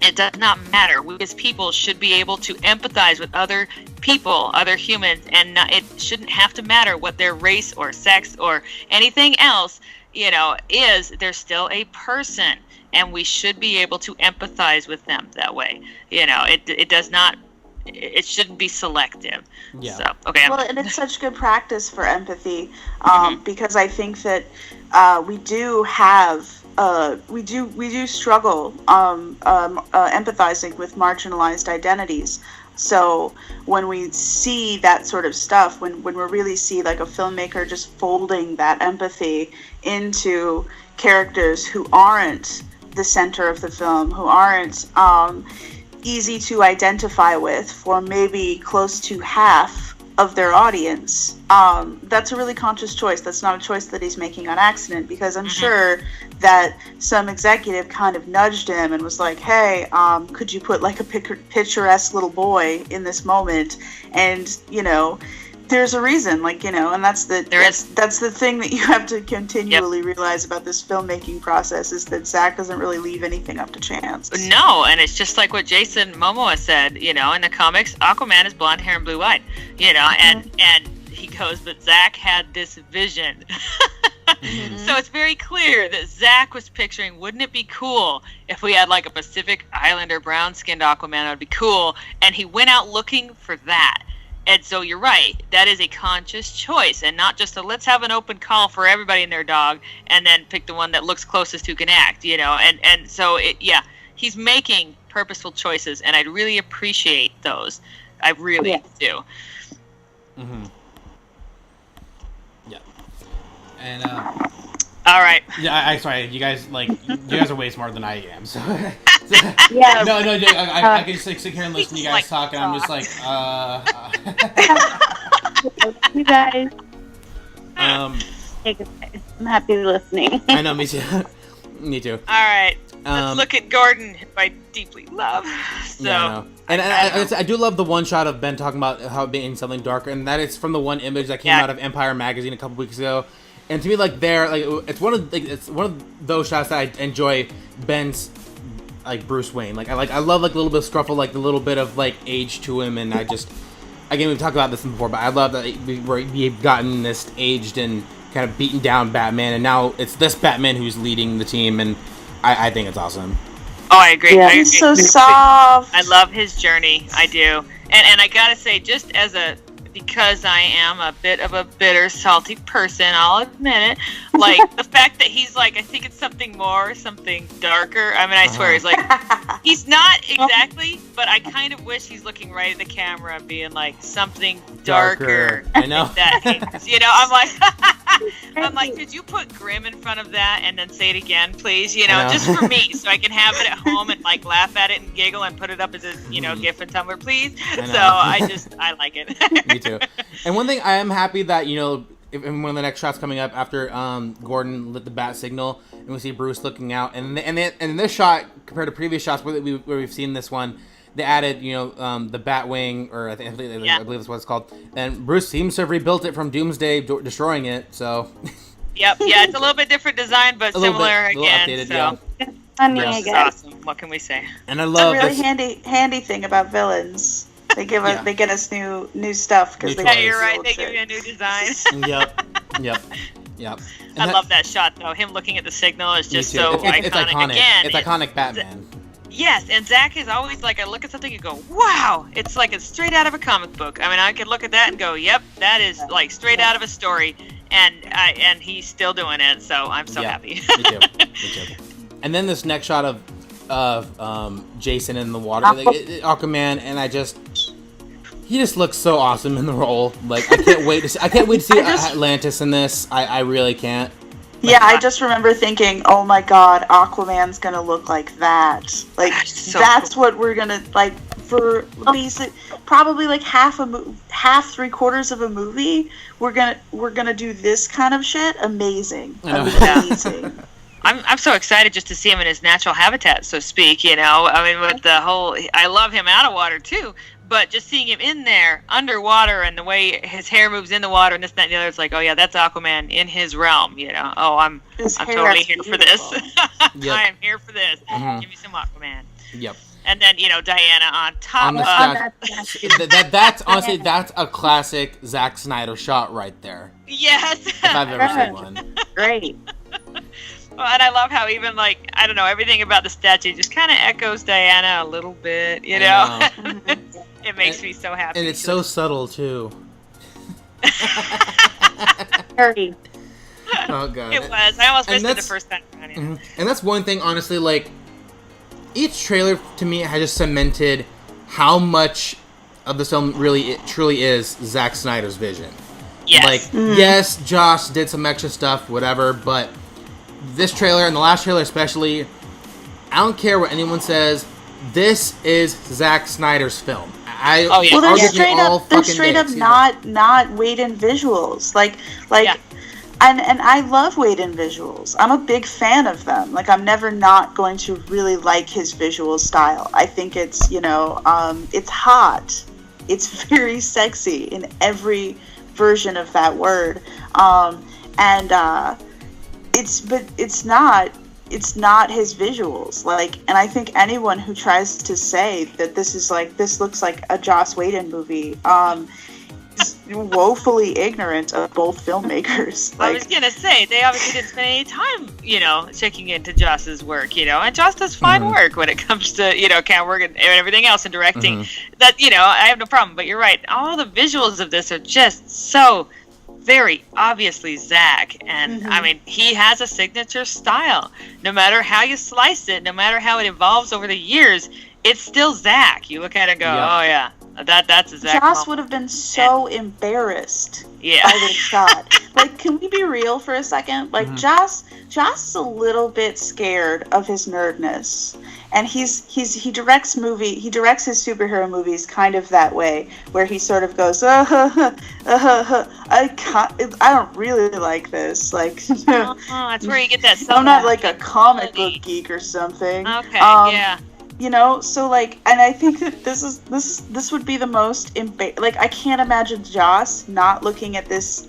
S5: it does not matter. We as people should be able to empathize with other people, other humans, and it shouldn't have to matter what their race or sex or anything else, is. They're still a person, and we should be able to empathize with them that way. It does not. It shouldn't be selective. Yeah. So, okay.
S4: Well, and it's such good practice for empathy, because I think that we do have. We do struggle empathizing with marginalized identities. So when we see that sort of stuff, when we really see like a filmmaker just folding that empathy into characters who aren't the center of the film, who aren't easy to identify with for maybe close to half of their audience, that's a really conscious choice. That's not a choice that he's making on accident, because I'm sure that some executive kind of nudged him and was like, hey, could you put like a picturesque little boy in this moment? And there's a reason, and that's the thing that you have to continually realize about this filmmaking process, is that Zack doesn't really leave anything up to chance.
S5: No, and it's just like what Jason Momoa said, in the comics, Aquaman is blonde hair and blue-eyed, and he goes, but Zack had this vision. So it's very clear that Zack was picturing, wouldn't it be cool if we had like a Pacific Islander brown-skinned Aquaman? That would be cool. And he went out looking for that. And so you're right, that is a conscious choice, and not just let's have an open call for everybody and their dog, and then pick the one that looks closest who can act, and so he's making purposeful choices, and I really appreciate those. I really do.
S1: Mm-hmm. Yeah. And
S5: all right.
S1: Yeah, I sorry, you guys are way smarter than I am. So,
S3: yeah.
S1: No, I can just sit here and listen to you guys talk, and I'm just like,
S3: You guys.
S1: I'm
S3: happy listening.
S1: I know, me too. Me too.
S5: All right. Let's look at Gordon, who I deeply love. So.
S1: Yeah, I know. And I do love the one shot of Ben talking about how being something darker, and that is from the one image that came out of Empire magazine a couple weeks ago. And to me, it's one of those shots that I enjoy. Ben's Bruce Wayne. I love a little bit of scruffle, the little bit of age to him, and again, we've talked about this before, but I love that we've gotten this aged and kind of beaten down Batman, and now it's this Batman who's leading the team, and I think it's awesome.
S5: Oh, I agree.
S4: Yeah, he's so soft.
S5: I love his journey. I do, and I gotta say, just because I am a bit of a bitter, salty person, I'll admit it. The fact that he's I think it's something more, something darker. I mean, I swear, he's he's not exactly, but I kind of wish he's looking right at the camera and being something darker.
S1: I know.
S5: I'm like, could you put grim in front of that and then say it again, please? Just for me, so I can have it at home and laugh at it and giggle and put it up as a GIF and Tumblr, please. So I like it.
S1: Me too. And one thing I am happy that in one of the next shots coming up after Gordon lit the bat signal and we see Bruce looking out, and in this shot compared to previous shots where we've seen this one, they added, the Batwing, or I believe that's what it's called. And Bruce seems to have rebuilt it from Doomsday destroying it. So.
S5: Yep. Yeah, it's a little bit different design, but similar again.
S1: Updated,
S5: so.
S1: Yeah.
S3: Funny,
S5: This
S3: I
S5: is
S3: guess.
S5: awesome. What can we say?
S1: And I love
S4: It's a really handy thing about villains. They give us they get us new stuff because they.
S1: Yeah,
S5: You're right. They give you a new design.
S1: Yep.
S5: I love that shot though. Him looking at the signal is just so iconic.
S1: It's iconic.
S5: Again,
S1: it's iconic Batman.
S5: Yes, and Zach is always like, I look at something and go, wow! It's like it's straight out of a comic book. I mean, I could look at that and go, yep, that is like straight out of a story, and he's still doing it. So I'm so happy.
S1: Me too. And then this next shot of Jason in the water, Aquaman, and he just looks so awesome in the role. Like I can't wait to see Atlantis in this. I really can't.
S4: Yeah, I just remember thinking, oh my god, Aquaman's gonna look like that. Like, that's what we're gonna, like, for basic, probably like half, 3/4 of a movie, we're gonna do this kind of shit. Amazing. Amazing.
S5: I'm so excited just to see him in his natural habitat, so to speak, I mean, with the whole, I love him out of water too, but just seeing him in there, underwater, and the way his hair moves in the water, and this, that, and the other, it's like, oh yeah, that's Aquaman in his realm, Oh, I'm totally here for this.
S1: Yep.
S5: I am here for this. Mm-hmm. Give me some Aquaman.
S1: Yep.
S5: And then, Diana on top of...
S1: That's honestly, that's a classic Zack Snyder shot right there.
S5: Yes.
S1: If I've ever seen one.
S3: Great.
S5: Well, and I love how even, like, I don't know, everything about the statue just kind of echoes Diana a little bit, It makes me so happy.
S1: And it's so subtle, too.
S3: Dirty.
S1: Oh, God.
S5: It was. I almost missed it the first time around.
S1: Mm-hmm. And that's one thing, honestly, like, each trailer, to me, has just cemented how much of this film truly is Zack Snyder's vision.
S5: Yes.
S1: Like, yes, Joss did some extra stuff, whatever, but this trailer, and the last trailer especially, I don't care what anyone says, this is Zack Snyder's film.
S4: Well, they're straight up not Whedon visuals. And I love Whedon visuals. I'm a big fan of them. Like, I'm never not going to really like his visual style. I think it's, it's hot. It's very sexy in every version of that word. It's not his visuals. Like, and I think anyone who tries to say that this looks like a Joss Whedon movie, is woefully ignorant of both filmmakers.
S5: I was gonna say, they obviously didn't spend any time, checking into Joss's work, and Joss does fine work when it comes to, camera work and everything else and directing. That, I have no problem. But you're right, all the visuals of this are just so very obviously Zack, and I mean, he has a signature style. No matter how you slice it, no matter how it evolves over the years, it's still Zack. You look at it and go, oh yeah, that's a Zack.
S4: Joss would have been so embarrassed by this shot. Like, can we be real for a second? Like, Joss is a little bit scared of his nerdness. And he directs his superhero movies kind of that way, where he sort of goes, I don't really like this. Like,
S5: that's where you get that.
S4: I'm not like a comic book geek or something.
S5: Okay, yeah.
S4: So like, and I think that this would be the most like, I can't imagine Joss not looking at this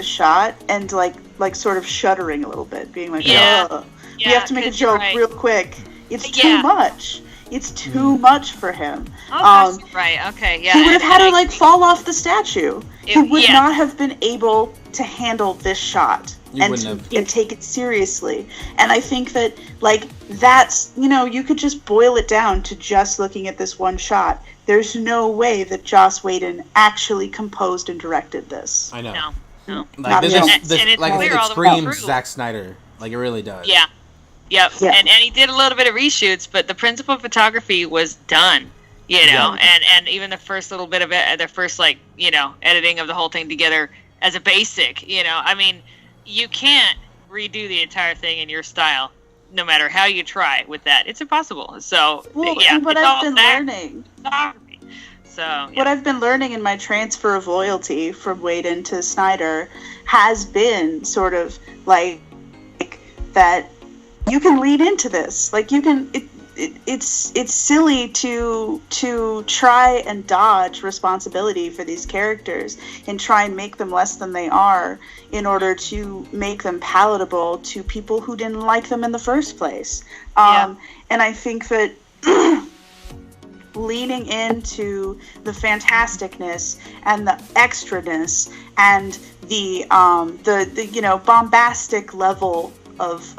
S4: shot and like sort of shuddering a little bit, being like, we have to make a joke real quick. It's too much. It's too much for him.
S5: Oh, gosh, right. Okay. Yeah.
S4: He would have had to like fall off the statue. He would not have been able to handle this shot and take it seriously. And I think that like that's you could just boil it down to just looking at this one shot. There's no way that Joss Whedon actually composed and directed this.
S1: I know.
S5: No.
S1: Like, it screams Zack Snyder. Like, it really does.
S5: Yeah. Yep, yeah. And he did a little bit of reshoots, but the principal photography was done, and even the first little bit of it, the first, editing of the whole thing together as a basic, I mean, you can't redo the entire thing in your style, no matter how you try with that. It's impossible. So,
S4: and what I've been learning.
S5: So,
S4: what I've been learning in my transfer of loyalty from Whedon to Snyder has been sort of like that. You can lead into this. Like, you can... it's silly to try and dodge responsibility for these characters and try and make them less than they are in order to make them palatable to people who didn't like them in the first place. And I think that leaning into the fantasticness and the extraness and the bombastic level of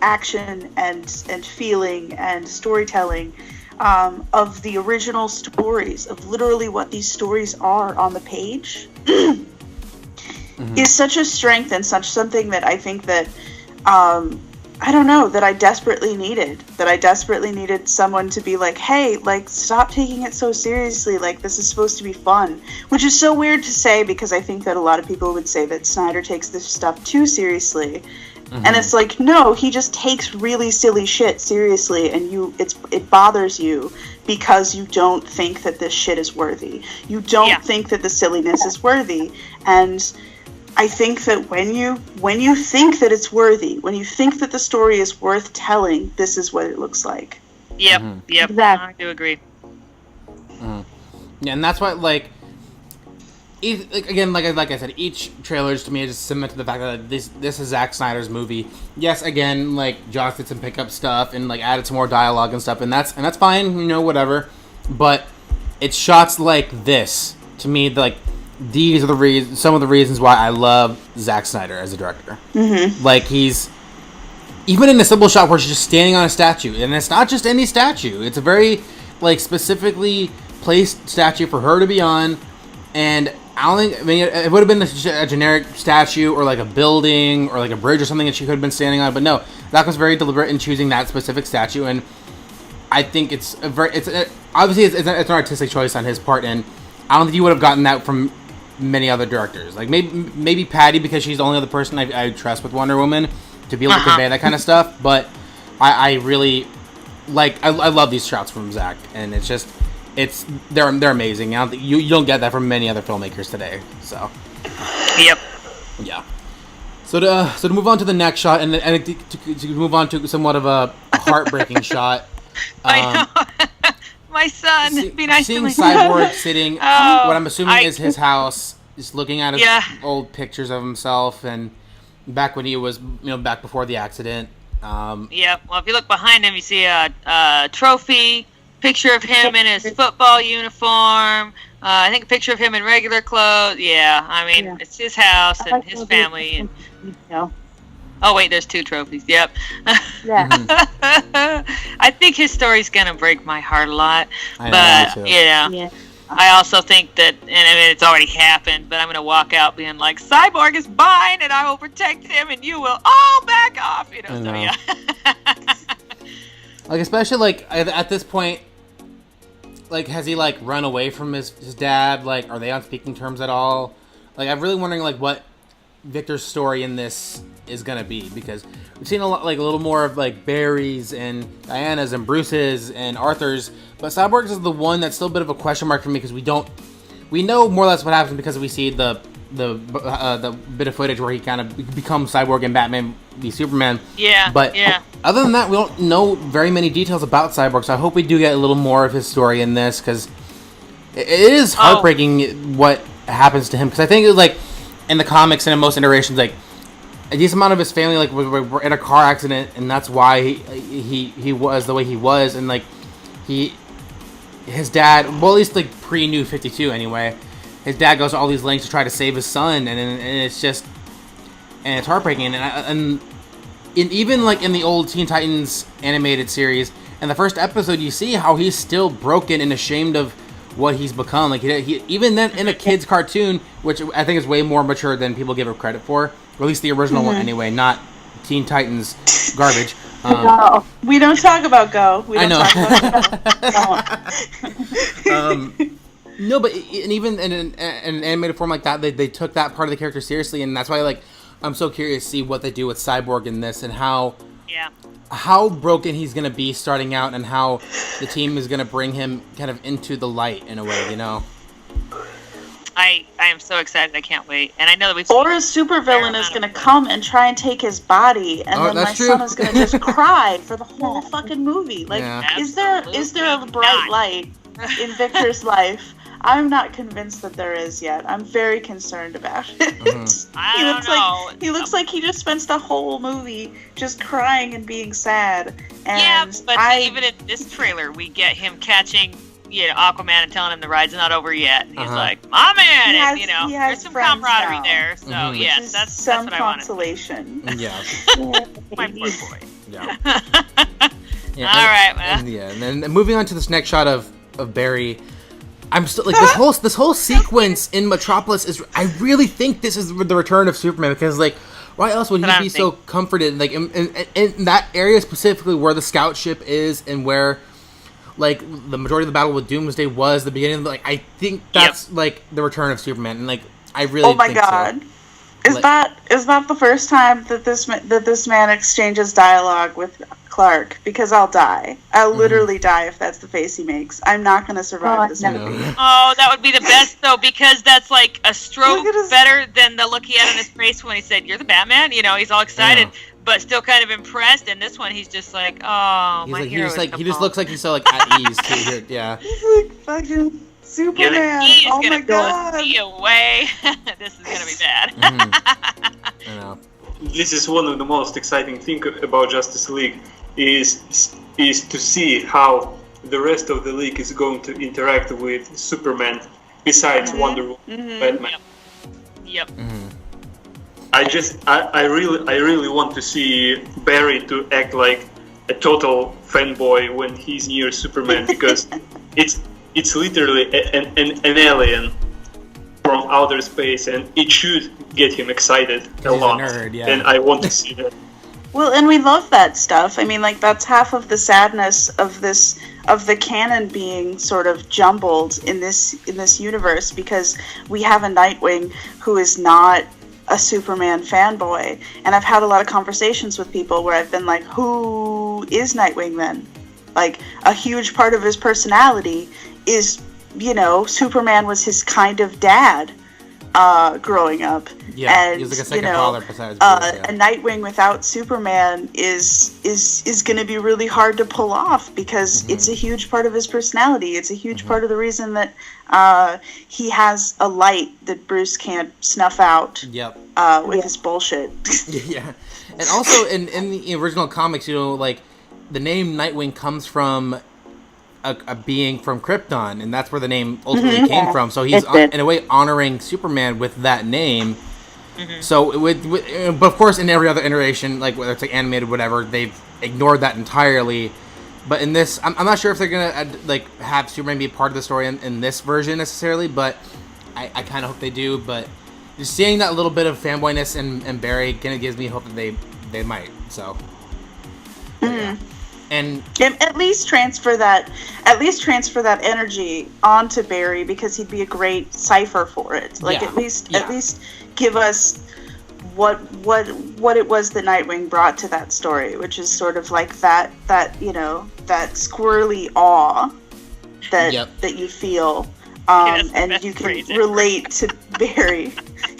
S4: action and feeling and storytelling of the original stories, of literally what these stories are on the page, is such a strength and such something that I think that I don't know, that I desperately needed. That I desperately needed someone to be like, hey, like, stop taking it so seriously. Like, this is supposed to be fun. Which is so weird to say, because I think that a lot of people would say that Snyder takes this stuff too seriously. And it's like, no, he just takes really silly shit seriously, and it bothers you because you don't think that this shit is worthy. You don't think that the silliness is worthy. And I think that when you think that it's worthy, when you think that the story is worth telling, this is what it looks like.
S5: Yep.
S3: Exactly.
S5: I do agree.
S1: Yeah, and that's why, like I said, each trailer to me is just cemented the fact that this is Zack Snyder's movie. Yes, again, like, Josh did some pickup stuff and like added some more dialogue and stuff, and that's fine, whatever. But it's shots like this to me, like, these are some of the reasons why I love Zack Snyder as a director. Like, he's even in a simple shot where she's just standing on a statue, and it's not just any statue. It's a very, like, specifically placed statue for her to be on, and it would have been a generic statue or like a building or like a bridge or something that she could have been standing on, but no, Zack was very deliberate in choosing that specific statue, and I think obviously it's an artistic choice on his part, and I don't think you would have gotten that from many other directors. Like, maybe Patty, because she's the only other person I trust with Wonder Woman to be able to convey that kind of stuff. But I really I love these shots from Zack, and it's just they're amazing. I don't think you don't get that from many other filmmakers today. So
S5: Yep.
S1: yeah. So to move on to the next shot, and to move on to somewhat of a heartbreaking shot.
S5: I know. My son, be nice to
S1: seeing
S5: me.
S1: Cyborg sitting, what I'm assuming is his house, just looking at his old pictures of himself, and back when he was, back before the accident.
S5: Yep. Well, if you look behind him, you see a trophy, picture of him in his football uniform. I think a picture of him in regular clothes. Yeah, I mean, it's his house and his family. And... Oh, wait, there's 2 trophies. Yep.
S3: Yeah.
S5: I think his story's going to break my heart a lot.
S1: But,
S5: yeah. I also think that, and I mean, it's already happened, but I'm going to walk out being like, Cyborg is mine, and I will protect him, and you will all back off. So, yeah.
S1: Like, especially, like, at this point, like, has he, like, run away from his dad? Like, are they on speaking terms at all? Like, I'm really wondering, like, what Victor's story in this is gonna be, because we've seen a little more of like Barry's and Diana's and Bruce's and Arthur's, but Cyborg's is the one that's still a bit of a question mark for me, because we know more or less what happens, because we see the bit of footage where he kind of becomes Cyborg and Batman v Superman.
S5: Yeah.
S1: But other than that, we don't know very many details about Cyborg, so I hope we do get a little more of his story in this, because it is heartbreaking what happens to him, because I think it was like in the comics and in most iterations, like, a decent amount of his family like were in a car accident, and that's why he was the way he was, and like his dad, well, at least like pre-New 52 anyway, his dad goes to all these lengths to try to save his son, and it's just, and it's heartbreaking, and even like in the old Teen Titans animated series, in the first episode you see how he's still broken and ashamed of what he's become. Like he even then in a kid's cartoon, which I think is way more mature than people give him credit for. Or at least the original one, anyway, not Teen Titans garbage.
S4: No, we don't talk about Go. We don't
S1: I know.
S4: Talk about Go.
S1: No, but even in an animated form like that, they took that part of the character seriously, and that's why I'm so curious to see what they do with Cyborg in this, and how broken he's gonna be starting out, and how the team is gonna bring him kind of into the light in a way,
S5: I am so excited. I can't wait. And I know that we've
S4: Or a supervillain is going to come and try and take his body, and then my son is going to just cry for the whole fucking movie. Like, is there a bright light in Victor's life? I'm not convinced that there is yet. I'm very concerned about it. He looks like he just spends the whole movie just crying and being sad. And
S5: even in this trailer, we get him catching, Aquaman and telling him the ride's not over yet. And he's like, "My man," and there's some camaraderie there. So yes, that's
S4: some
S5: what
S4: consolation.
S1: Yeah.
S5: My poor boy.
S1: Yeah.
S5: All right. Well.
S1: And then moving on to this next shot of Barry. I'm still like this whole sequence in Metropolis is. I really think this is the return of Superman, because like, why else would he be so comforted? Like in that area specifically where the scout ship is, and where like the majority of the battle with Doomsday was the beginning. Like I think that's like the return of Superman, and like I really.
S4: Oh my God. So. Is that the first time that this man exchanges dialogue with Clark? Because I'll die. I'll literally die if that's the face he makes. I'm not going to survive this movie.
S5: Oh, that would be the best though, because that's like a stroke better than the look he had on his face when he said, "You're the Batman." He's all excited, but still kind of impressed. And this one, he's just like, "Oh, my hero."
S1: He just looks like he's so like at ease too. Yeah.
S4: He's like fucking Superman. Oh my God.
S5: Be away. This is gonna be bad.
S1: I know.
S2: This is one of the most exciting things about Justice League is to see how the rest of the league is going to interact with Superman besides Wonder Woman, Batman.
S5: Yep.
S2: I really want to see Barry to act like a total fanboy when he's near Superman, because it's literally an alien from outer space, and it should get him excited a lot.
S1: Nerd,
S2: and I want to see that.
S4: Well, and we love that stuff. I mean, like, that's half of the sadness of the canon being sort of jumbled in this universe, because we have a Nightwing who is not a Superman fanboy. And I've had a lot of conversations with people where I've been like, who is Nightwing then? Like, a huge part of his personality is, Superman was his kind of dad growing up.
S1: Yeah,
S4: and,
S1: he was like a second father besides Bruce,
S4: a Nightwing without Superman is going to be really hard to pull off, because it's a huge part of his personality. It's a huge part of the reason that he has a light that Bruce can't snuff out with his bullshit.
S1: Yeah, and also in the original comics, like the name Nightwing comes from a being from Krypton, and that's where the name ultimately came from. So he's in a way honoring Superman with that name. So but of course in every other iteration, like whether it's like animated, whatever, they've ignored that entirely. But in this, I'm not sure if they're gonna like have Superman be a part of the story in this version necessarily, but I kind of hope they do. But just seeing that little bit of fanboyness and Barry kind of gives me hope that they might. So. Yeah. And
S4: at least transfer that energy onto Barry, because he'd be a great cipher for it. Like at least give us what it was that Nightwing brought to that story, which is sort of like that that squirrely awe that you feel, and you can relate to Barry.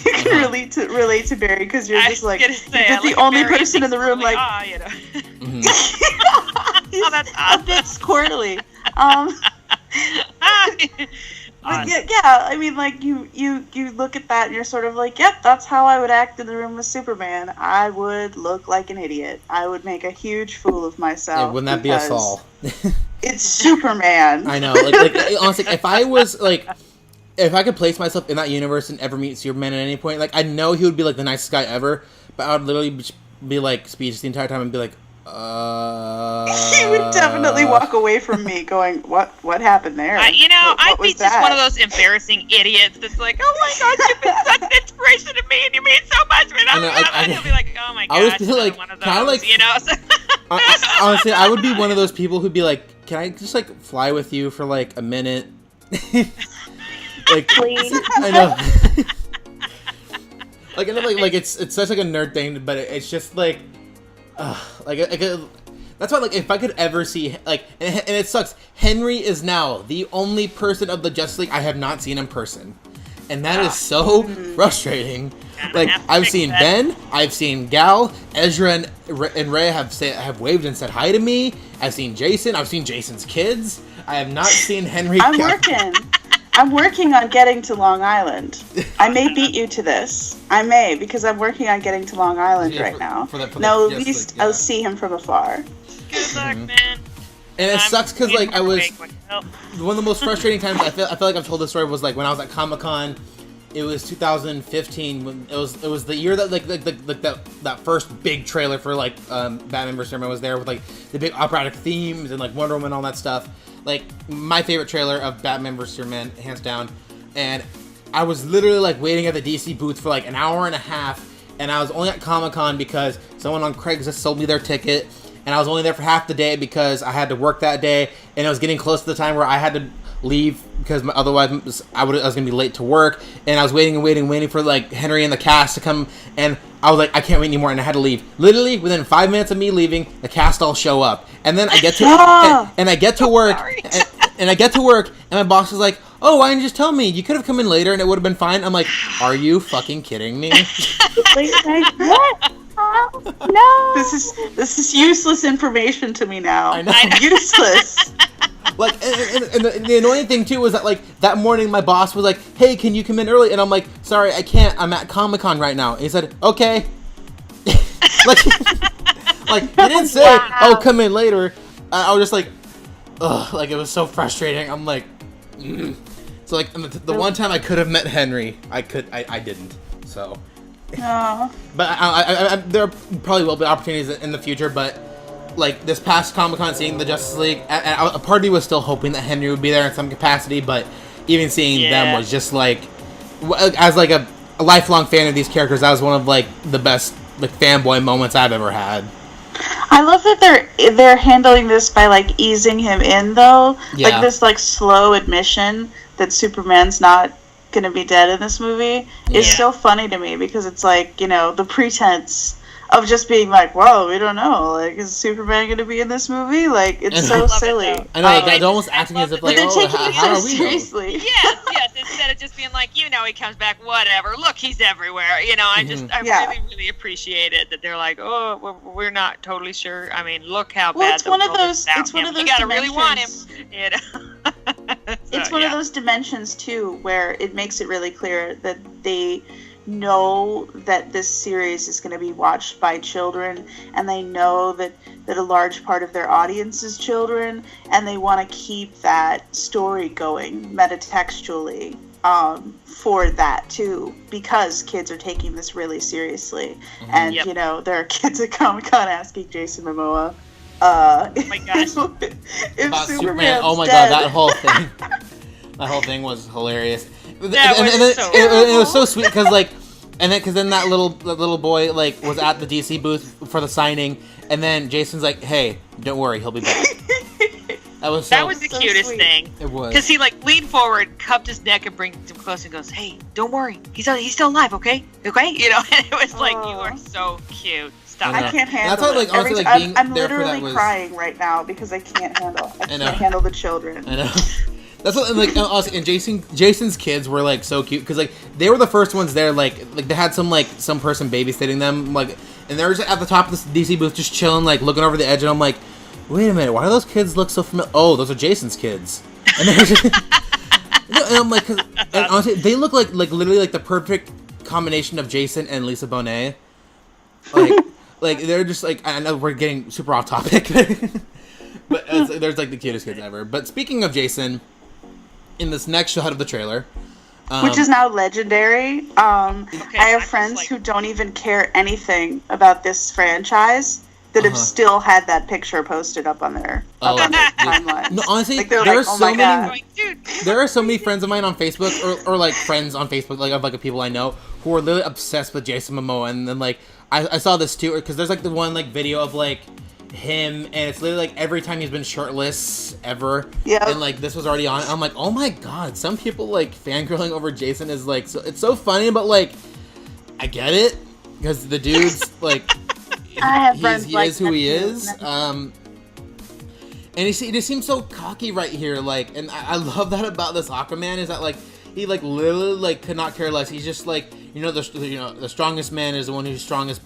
S4: You can relate to Barry, because you're just like the only person in the room like. He's
S5: that's awesome.
S4: a bit squirrely. But yeah, I mean, like, you look at that and you're sort of like, yep, that's how I would act in the room with Superman. I would look like an idiot. I would make a huge fool of myself.
S1: Wouldn't that be us all?
S4: It's Superman.
S1: I know. Like honestly, if I could place myself in that universe and ever meet Superman at any point, like, I know he would be like the nicest guy ever, but I would literally be like speechless the entire time and be like,
S4: he would definitely walk away from me going, what happened there?
S5: I'd be just one of those embarrassing idiots that's like, oh my God, you've been such an inspiration to me, and you mean so much to me. And he'll be like, oh my gosh,
S1: I would be like,
S5: one of those,
S1: honestly, I would be one of those people who'd be like, can I just like fly with you for like a minute? Like, please. I know. Like, I know, like it's such like a nerd thing, but it's just like. That's why, like, if I could ever see, like, and it sucks, Henry is now the only person of the Justice League I have not seen in person. and that is so frustrating. Like, I've seen Ben, I've seen Gal, Ezra and Ray have waved and said hi to me. I've seen Jason. I've seen Jason's kids. I have not seen Henry.
S4: I'm working on getting to Long Island. I may beat you to this. I may, because I'm working on getting to Long Island right now. At least I'll see him from afar.
S5: Good luck, man.
S1: And it sucks because, like, I was... One of the most frustrating times, I feel like I've told this story, was, like, when I was at Comic-Con. It was 2015. When it was the year that, like that first big trailer for, like, Batman vs. Superman was there with, like, the big operatic themes and, like, Wonder Woman and all that stuff. Like, my favorite trailer of Batman vs. Superman, hands down. And I was literally, like, waiting at the DC booth for, like, an hour and a half. And I was only at Comic-Con because someone on Craigslist sold me their ticket. And I was only there for half the day because I had to work that day. And it was getting close to the time where I had to leave because otherwise I was going to be late to work. And I was waiting for, like, Henry and the cast to come. And I was like, I can't wait anymore. And I had to leave. Literally, within 5 minutes of me leaving, the cast all show up. And then I get to and I get to work. And I get to work. And my boss is like, oh, why didn't you just tell me? You could have come in later and it would have been fine. I'm like, are you fucking kidding me?
S3: What? No.
S4: This is useless information to me now.
S1: I know.
S4: Useless.
S1: Like, and the annoying thing too was that, like, that morning my boss was like, hey, can you come in early? And I'm like, sorry, I can't. I'm at Comic-Con right now. And he said, okay. like he didn't say, oh, come in later. I was just like, ugh, like, it was so frustrating. I'm like, So, like, the one time I could have met Henry, I didn't. So. But I there probably will be opportunities in the future, but, like, this past Comic-Con, seeing the Justice League, a part of me was still hoping that Henry would be there in some capacity, but even seeing them was just, like, as, like, a lifelong fan of these characters, that was one of, like, the best, like, fanboy moments I've ever had.
S4: I love that they're handling this by, like, easing him in, though.
S1: Yeah.
S4: Like, this, like, slow admission that Superman's not gonna be dead in this movie is so funny to me, because it's like, you know, the pretense of just being like, well, we don't know, like, is Superman gonna be in this movie? Like, it's so silly.
S1: I know, they're almost acting as if, like,
S4: but they're taking it
S1: how
S4: so
S1: are we
S4: seriously.
S5: Yes, instead of just being like, you know, he comes back, whatever, look, he's everywhere, you know. I really appreciate it that they're like, oh, we're not totally sure. I mean, look how bad
S4: it's one of those
S5: you gotta really want him, you know.
S4: It's one of those dimensions too where it makes it really clear that they know that this series is going to be watched by children, and they know that a large part of their audience is children, and they want to keep that story going metatextually for that too, because kids are taking this really seriously. And you know, there are kids at Comic-Con asking Jason Momoa,
S5: oh my gosh,
S4: if Superman,
S1: oh my
S4: dead.
S1: god, that whole thing was hilarious.
S5: It
S1: was so sweet because, like, then that little boy, like, was at the DC booth for the signing, and then Jason's like, hey, don't worry, he'll be back. That was
S5: the cutest
S4: sweet.
S5: thing.
S1: It was,
S5: because he, like, leaned forward, cupped his neck, and brings him close and goes, hey, don't worry, he's still alive, okay, you know. And it was like, you are so cute. Stop.
S4: I can't handle
S1: that's why, like,
S4: it.
S1: honestly, like, being
S4: I'm
S1: there for
S4: literally
S1: that was...
S4: crying right now because I can't handle the children.
S1: I know. That's what, like, and Jason's kids were, like, so cute because, like, they were the first ones there. Like they had some person babysitting them, like, and they were just at the top of this DC booth, just chilling, like, looking over the edge. And I'm like, wait a minute, why do those kids look so familiar? Oh, those are Jason's kids. And they're just, and I'm like, and honestly, they look like literally like the perfect combination of Jason and Lisa Bonet. Like they're just like, I know we're getting super off topic, but there's like the cutest kids ever. But speaking of Jason, in this next shot of the trailer,
S4: which is now legendary, I have friends who don't even care anything about this franchise that have still had that picture posted up on their timeline.
S1: No, honestly,
S4: like,
S1: there are so many.
S5: Dude.
S1: There are so many friends of mine on Facebook, or like friends on Facebook, like of like people I know who are literally obsessed with Jason Momoa. And then, like, I saw this too, because there's like the one like video of like him, and it's literally like every time he's been shirtless ever. Yeah. And like this was already on. I'm like, oh my god, some people like fangirling over Jason is like, so it's so funny, but like I get it because the dude's like. He is who he is. And he just seems so cocky right here. Like, and I love that about this Aquaman is that, like, he like literally like could not care less. He's just like, the strongest man is the one who's strongest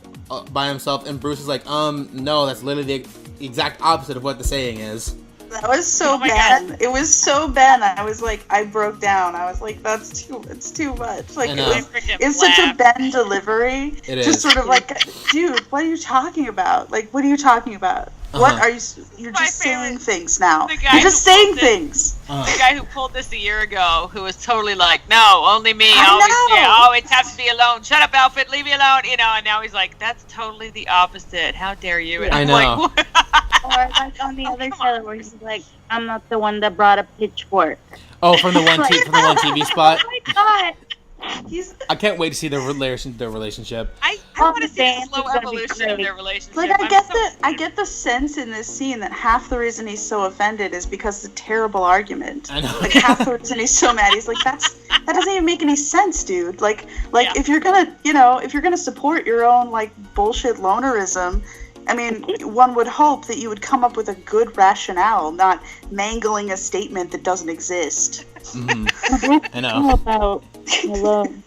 S1: by himself, and Bruce is like, no, that's literally the exact opposite of what the saying is.
S4: That was so Ben. It was so Ben. I was like, I broke down. I was like, it's too much. Like, it's such a Ben delivery.
S1: It
S4: just
S1: is.
S4: Sort of like, dude, what are you talking about? Like, what are you talking about? What are you? You're just saying things now. You're just saying things.
S5: The guy who pulled this a year ago, who was totally like, no, only me, always have to be alone. Shut up, Alfred, leave me alone. And now he's like, that's totally the opposite. How dare you? And
S1: I
S5: I'm
S1: know.
S5: like,
S3: Or like on the other trailer where he's like, I'm not the one that brought a pitchfork.
S1: Oh, from the one TV spot.
S3: Oh my god.
S1: I can't wait to see their relationship.
S5: I want to see the
S3: dance
S5: slow
S3: is gonna be
S5: evolution of
S3: great.
S5: their relationship.
S4: Like, I get the sense in this scene that half the reason he's so offended is because of the terrible argument.
S1: I know.
S4: Like, half the reason he's so mad, he's like, that doesn't even make any sense, dude. Like if you're gonna support your own like bullshit lonerism, I mean, one would hope that you would come up with a good rationale, not mangling a statement that doesn't exist.
S1: Mm-hmm. I know.
S3: About alone.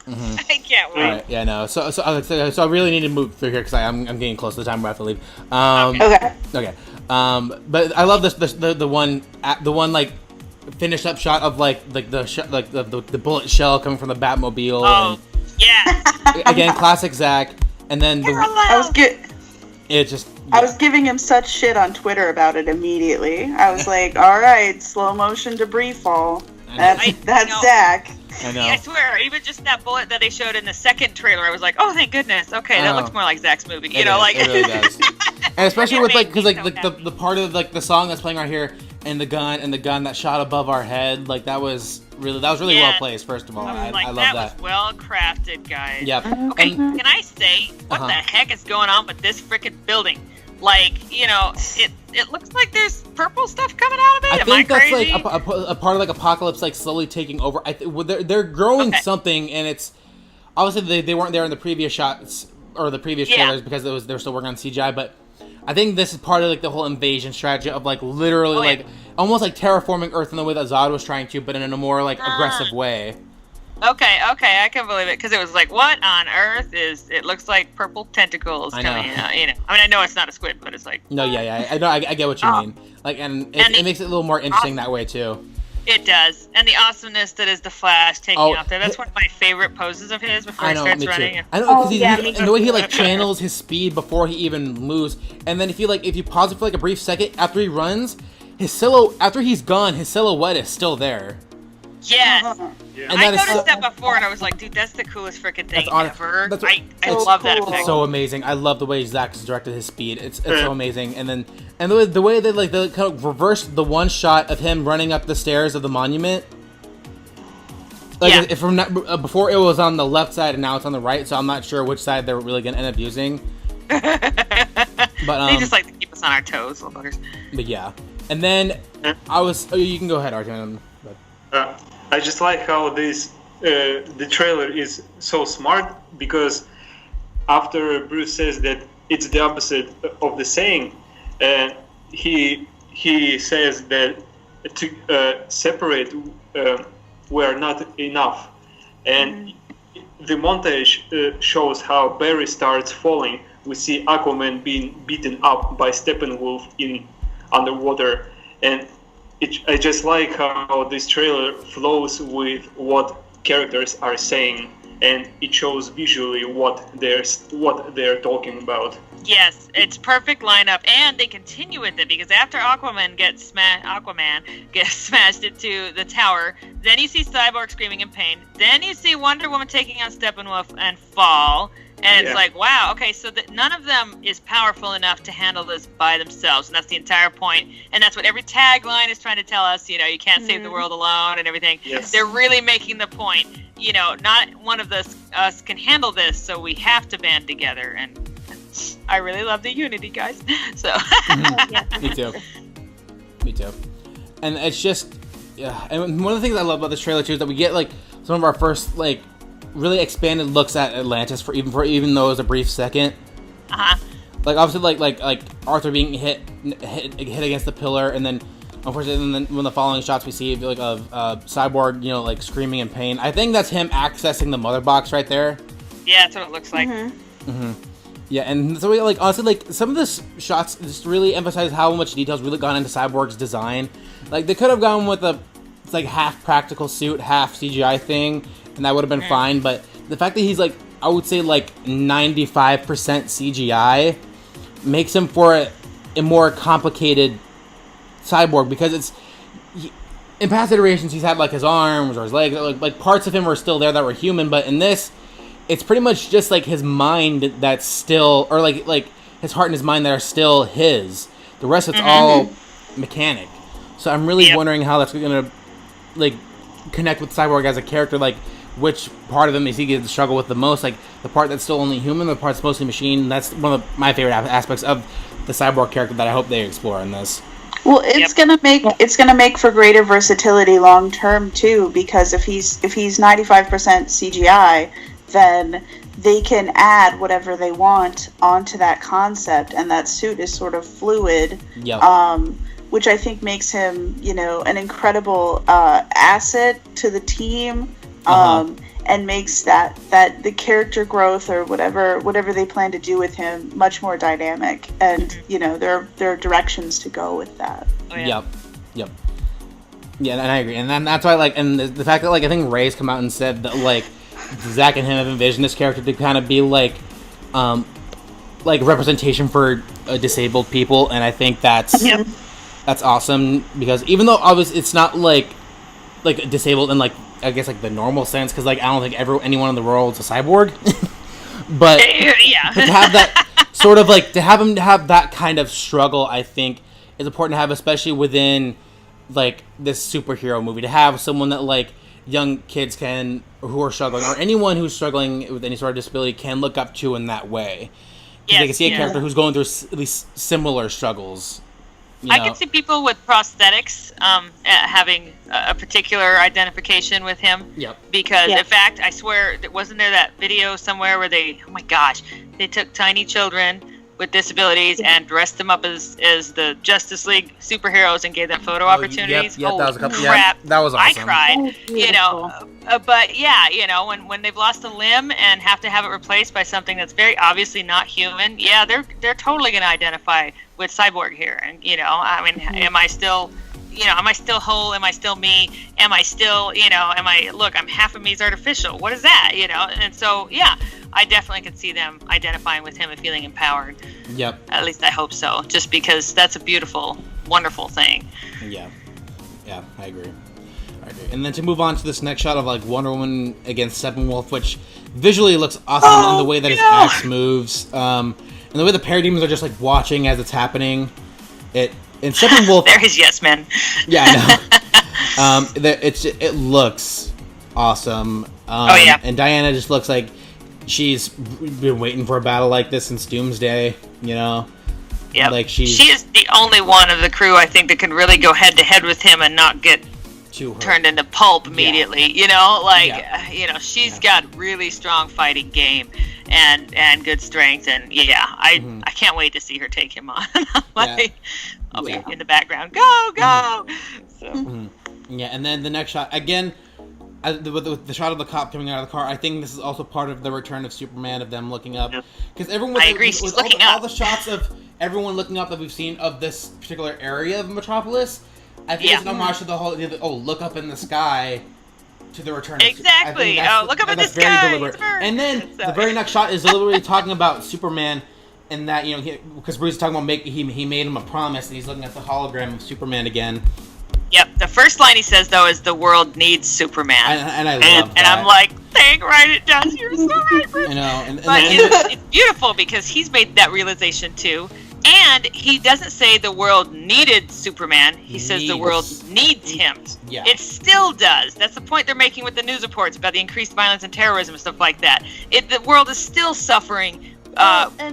S1: Mm-hmm.
S5: I can't wait.
S1: All right, yeah, no. So I really need to move through here because I'm getting close to the time where I have to leave.
S4: Okay.
S1: But I love the one like finished up shot of like the bullet shell coming from the Batmobile.
S5: Oh, yeah.
S1: Again, classic Zach. And then
S4: I was giving him such shit on Twitter about it immediately. I was like, all right, slow motion debris fall. That's Zach.
S1: I know.
S5: I swear, even just that bullet that they showed in the second trailer, I was like, oh, thank goodness. Okay, that looks more like Zach's movie.
S1: It really does. And especially with like, because like the part of like the song that's playing right here, and the gun that shot above our head, like that was really well placed. First of all, I love that.
S5: That was well crafted, guys.
S1: Yep.
S5: Okay, can I say what the heck is going on with this freaking building? Like, it looks like there's purple stuff coming out of it.
S1: I think that's
S5: crazy?
S1: like a part of like Apocalypse like slowly taking over. They're growing something, and it's obviously they weren't there in the previous shots or the previous trailers because they're still working on CGI. But I think this is part of like the whole invasion strategy of like literally almost like terraforming Earth in the way that Zod was trying to, but in a more like aggressive way.
S5: Okay, I can believe it because it was like, what on earth is? It looks like purple tentacles coming out. I mean, I know it's not a squid, but it's like.
S1: No, yeah, I know, I get what you mean. Like, and it makes it a little more interesting that way too.
S5: It does, and the awesomeness that is the Flash taking out there. That's one of my favorite poses of his before he starts running.
S1: I know, because and the way he like channels his speed before he even moves, and then if you pause it for like a brief second after he runs, after he's gone, his silhouette is still there.
S5: Yes.
S2: Yeah.
S5: I noticed that before, and I was like, dude, that's the coolest freaking thing ever. I love that effect.
S1: It's so amazing. I love the way Zach's directed his speed. It's so amazing. And then the way they they kind of reversed the one shot of him running up the stairs of the monument. Like if from before it was on the left side and now it's on the right, so I'm not sure which side they're really gonna end up using. But
S5: they just like to keep us on our toes, little buggers.
S1: But yeah, and then you can go ahead, Arjun.
S2: I just like how the trailer is so smart because after Bruce says that it's the opposite of the saying, he says that to separate we're not enough, and the montage shows how Barry starts falling. We see Aquaman being beaten up by Steppenwolf in underwater, and I just like how this trailer flows with what characters are saying, and it shows visually what they're talking about.
S5: Yes, it's perfect lineup, and they continue with it because after Aquaman gets smashed into the tower, then you see Cyborg screaming in pain, then you see Wonder Woman taking on Steppenwolf and fall. And it's like, wow, okay, so none of them is powerful enough to handle this by themselves, and that's the entire point. And that's what every tagline is trying to tell us, you can't save the world alone and everything.
S2: Yes.
S5: They're really making the point, not one of us can handle this, so we have to band together. And I really love the unity, guys. So.
S1: Me too. And it's just, and one of the things I love about this trailer too is that we get like some of our first like really expanded looks at Atlantis for even though it was a brief second. Like obviously like Arthur being hit against the pillar, and then unfortunately, then when the following shots we see like of Cyborg, you know, like screaming in pain. I think that's him accessing the mother box right there.
S5: Yeah, that's what it looks like.
S1: Yeah, and so like honestly, like some of the shots just really emphasize how much details really gone into Cyborg's design. Like they could have gone with a like half practical suit, half CGI thing, and that would have been fine. But the fact that he's like, I would say like 95% CGI makes him for a more complicated Cyborg, because in past iterations he's had like his arms or his legs, like parts of him were still there that were human, but in this it's pretty much just like his mind that's still, or like his heart and his mind that are still his. The rest it's all mechanic. So I'm really wondering how that's gonna like connect with Cyborg as a character. Like which part of him is he going to struggle with the most? Like the part that's still only human, the part that's mostly machine. That's one of my favorite aspects of the Cyborg character that I hope they explore in this.
S4: Well, it's gonna make for greater versatility long term too, because if he's 95% CGI, then they can add whatever they want onto that concept, and that suit is sort of fluid. Which I think makes him, you know, an incredible asset to the team, and makes that the character growth or whatever they plan to do with him much more dynamic. And you know, there are directions to go with that.
S5: Oh, yeah.
S1: Yep. Yeah, and I agree. And then that's why, like, and the fact that like I think Ray's come out and said that like Zach and him have envisioned this character to kind of be like representation for disabled people, and I think that's. That's awesome, because even though obviously it's not like disabled in like I guess like the normal sense, because like I don't think anyone in the world is a cyborg, but to have that sort of like to have him have that kind of struggle, I think is important to have, especially within like this superhero movie, to have someone that like young kids can who are struggling, or anyone who's struggling with any sort of disability can look up to in that way, because they can see a character who's going through at least similar struggles.
S5: I can see people with prosthetics having a particular identification with him. Because, in fact, I swear, wasn't there that video somewhere where they took tiny children with disabilities and dressed them up as the Justice League superheroes and gave them photo opportunities?
S1: That was a couple.
S5: Crap.
S1: That was awesome.
S5: I cried, you know. But yeah, you know, when they've lost a limb and have to have it replaced by something that's very obviously not human, they're totally going to identify with Cyborg here. And you know, I mean, am I still whole? Am I still me? Am I still, you know, I'm half of me is artificial. What is that? You know? And so, yeah, I definitely could see them identifying with him and feeling empowered. At least I hope so, just because that's a beautiful, wonderful thing.
S1: Yeah, I agree. And then to move on to this next shot of like Wonder Woman against Steppenwolf, which visually looks awesome in the way that his axe moves, and the way the parademons are just like watching as it's happening. And Steppenwolf,
S5: there is yes man.
S1: Yeah, I know. It looks awesome. And Diana just looks like she's been waiting for a battle like this since Doomsday. You know.
S5: Yeah.
S1: Like she
S5: is the only one of the crew I think that can really go head to head with him and not get turned into pulp immediately. You know, like you know, she's got really strong fighting game and good strength, and I can't wait to see her take him on. I'll be in the background. Go! So.
S1: Yeah, and then the next shot again. The shot of the cop coming out of the car, I think this is also part of the return of Superman, of them looking up. Because everyone,
S5: I agree. She's looking up.
S1: All the shots of everyone looking up that we've seen of this particular area of Metropolis, I think it's an homage to the whole look up in the sky to the return.
S5: Exactly. Look up in the sky. Deliberate.
S1: And then the very next shot is literally talking about Superman, and that, you know, because Bruce is talking about he made him a promise, and he's looking at the hologram of Superman again.
S5: Yep. The first line he says, though, is the world needs Superman.
S1: And I love that.
S5: And I'm like, dang right it does. You're so right, Bruce.
S1: I know.
S5: But it's beautiful because he's made that realization, too. And he doesn't say the world needed Superman. He says the world needs him.
S1: Yeah.
S5: It still does. That's the point they're making with the news reports about the increased violence and terrorism and stuff like that. The world is still suffering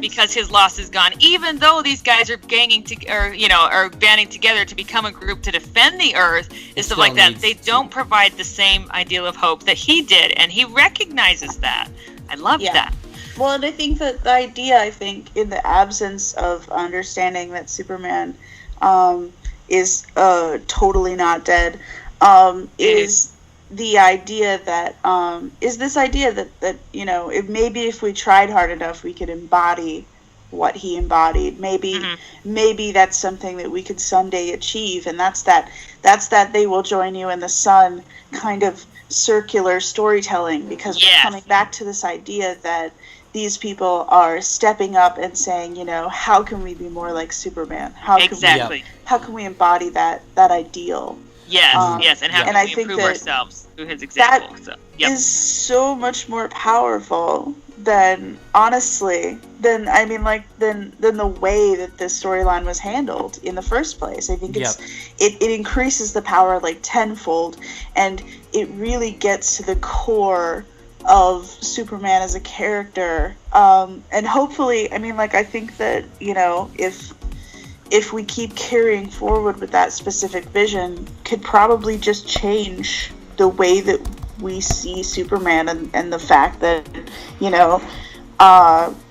S5: because his loss is gone, even though these guys are are banding together to become a group to defend the Earth and stuff like that. They don't provide the same ideal of hope that he did, and he recognizes that. I love that.
S4: Well, and I think that the idea, in the absence of understanding that Superman is totally not dead, is the idea that you know, maybe if we tried hard enough, we could embody what he embodied. Maybe that's something that we could someday achieve, and that's that they will join you in the sun kind of circular storytelling, because we're coming back to this idea that these people are stepping up and saying, you know, how can we be more like Superman? How can we embody that ideal?
S5: Yes, and how can we improve ourselves through his example?
S4: Is so much more powerful than, honestly, than the way that this storyline was handled in the first place. I think it increases the power like tenfold, and it really gets to the core of Superman as a character, and hopefully, I mean, like, I think that, you know, if we keep carrying forward with that specific vision, could probably just change the way that we see Superman, and the fact that, you know,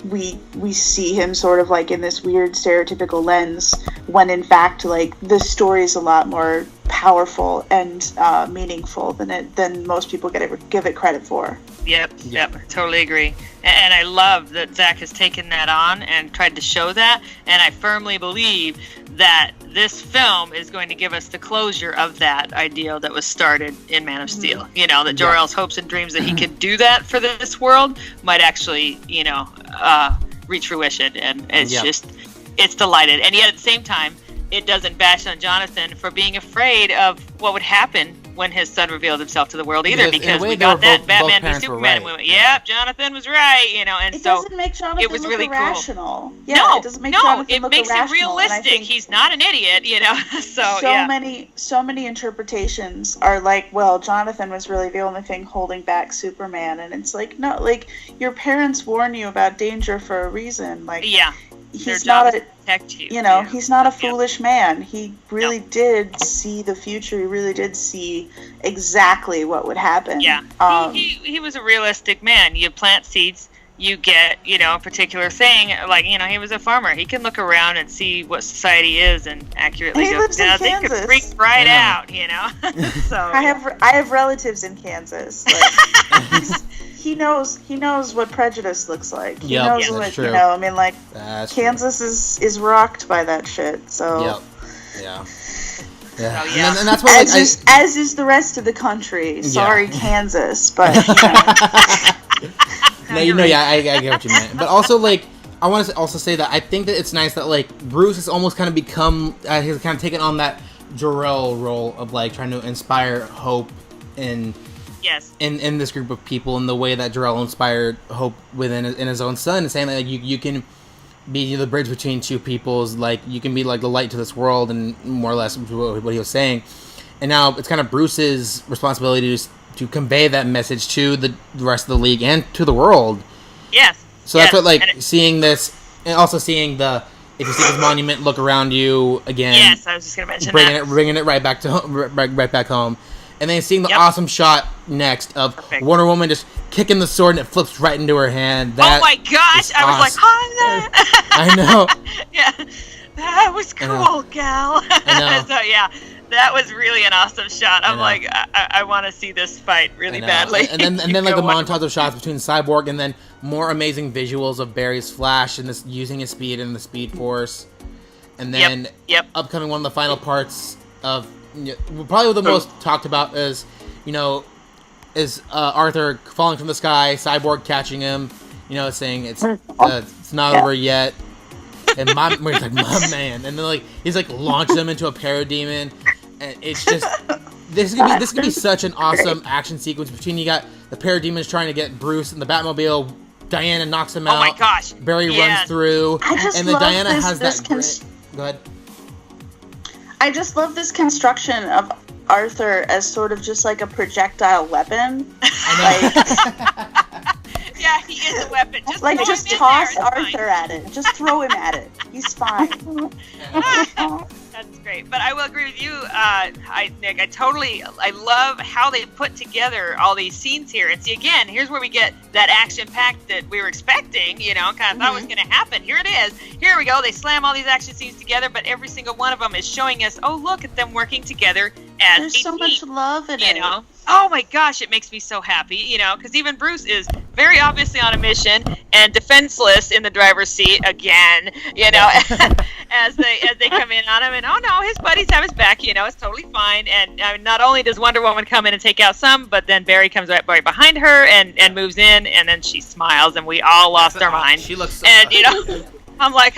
S4: we see him sort of like in this weird stereotypical lens, when in fact, like, the story is a lot more powerful and meaningful than most people give it credit for.
S5: Yep, totally agree. And I love that Zach has taken that on and tried to show that, and I firmly believe that this film is going to give us the closure of that ideal that was started in Man of Steel. You know, that Jor-El's hopes and dreams that he could do that for this world might actually, you know, reach fruition, and it's delighted. And yet at the same time, it doesn't bash on Jonathan for being afraid of what would happen when his son revealed himself to the world either, because we got that Batman v Superman, and we went, yep, Jonathan was right, you know, and
S4: it
S5: so
S4: doesn't make Jonathan
S5: it was
S4: look
S5: really
S4: irrational.
S5: Cool.
S4: Yeah, it doesn't make Jonathan
S5: it
S4: look
S5: makes
S4: irrational,
S5: it realistic. He's not an idiot, you know. So
S4: many interpretations are like, well, Jonathan was really the only thing holding back Superman, and it's like, no, like, your parents warn you about danger for a reason. Like, he's not a protect you know, he's not a foolish man. He really did see the future. He really did see exactly what would happen.
S5: He was a realistic man. You plant seeds, you get, you know, a particular thing. Like, you know, he was a farmer. He can look around and see what society is and accurately
S4: go,
S5: they could freak right out, you know. So
S4: I have relatives in Kansas. Like, he knows what prejudice looks like. He knows what, you know, I mean, like, that's Kansas is rocked by that shit. So
S1: Yeah.
S4: And that's what, as is the rest of the country. Sorry, Kansas, but you know.
S1: I get what you meant. But also, like, I want to also say that I think that it's nice that, like, Bruce has almost kind of become, he's kind of taken on that Jor-El role of, like, trying to inspire hope in this group of people, in the way that Jor-El inspired hope in his own son, and saying that, like, you can be the bridge between two peoples, like, you can be like the light to this world, and more or less what he was saying. And now it's kind of Bruce's responsibility to convey that message to the rest of the league and to the world. So that's what, like, seeing this, and also seeing the, if you see this monument, look around you again.
S5: I was just gonna mention
S1: bringing it right back to right back home. And then seeing the awesome shot next of Wonder Woman just kicking the sword, and it flips right into her hand.
S5: That oh my gosh! I was like,
S1: I know.
S5: That was cool, gal. I know. So that was really an awesome shot. I'm like, I want to see this fight really badly.
S1: And then like the montage of shots between Cyborg, and then more amazing visuals of Barry's Flash and this using his speed and the Speed Force, and then upcoming one of the final parts of. Probably the most talked about is Arthur falling from the sky, Cyborg catching him, saying it's not over yet, and he's like, my man, and then like he's like launches him into a parademon, and it's just this could be such an awesome action sequence between you got the parademons trying to get Bruce in the Batmobile, Diana knocks him out.
S5: Oh my gosh!
S1: Barry runs through, and then Diana has that. Go ahead.
S4: I just love this construction of Arthur as sort of just like a projectile weapon.
S5: Yeah, he is a weapon.
S4: Just toss Arthur at it. Just throw him at it. He's fine.
S5: That's That's great. But I will agree with you, Nick. I love how they put together all these scenes here. And see, again, here's where we get that action pack that we were expecting, kind of thought was going to happen. Here it is. Here we go. They slam all these action scenes together, but every single one of them is showing us, oh, look at them working together as
S4: There's
S5: a
S4: so
S5: team,
S4: much love in it.
S5: Oh my gosh, it makes me so happy, because even Bruce is very obviously on a mission and defenseless in the driver's seat again, as they come in on him, and oh no, his buddies have his back, it's totally fine. And not only does Wonder Woman come in and take out some, but then Barry comes right behind her and moves in, and then she smiles, and we all lost our minds.
S1: She looks so
S5: and I'm like,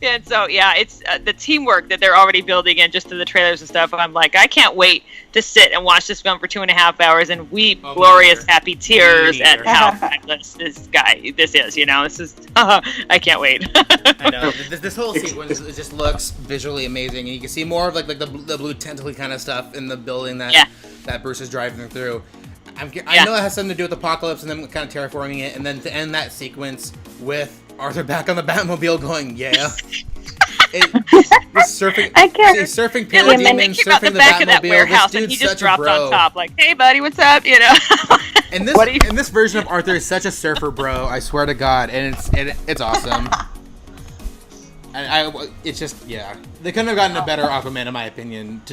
S5: and so it's the teamwork that they're already building, and just to the trailers and stuff. I'm like, I can't wait to sit and watch this film for 2.5 hours and weep glorious, happy tears at how fabulous this is. This is, I can't wait.
S1: I know this whole sequence just looks visually amazing, and you can see more of like the blue tentacly kind of stuff in the building that Bruce is driving through. I know it has something to do with Apocalypse and them kind of terraforming it, and then to end that sequence with Arthur back on the Batmobile going, yeah. Surfing parademons, surfing the
S5: back
S1: Batmobile.
S5: Of that warehouse, and he just dropped on top, like, "Hey, buddy, what's up?"
S1: And this version of Arthur is such a surfer bro. I swear to God, and it's awesome. And it's just they couldn't have gotten a better Aquaman in my opinion.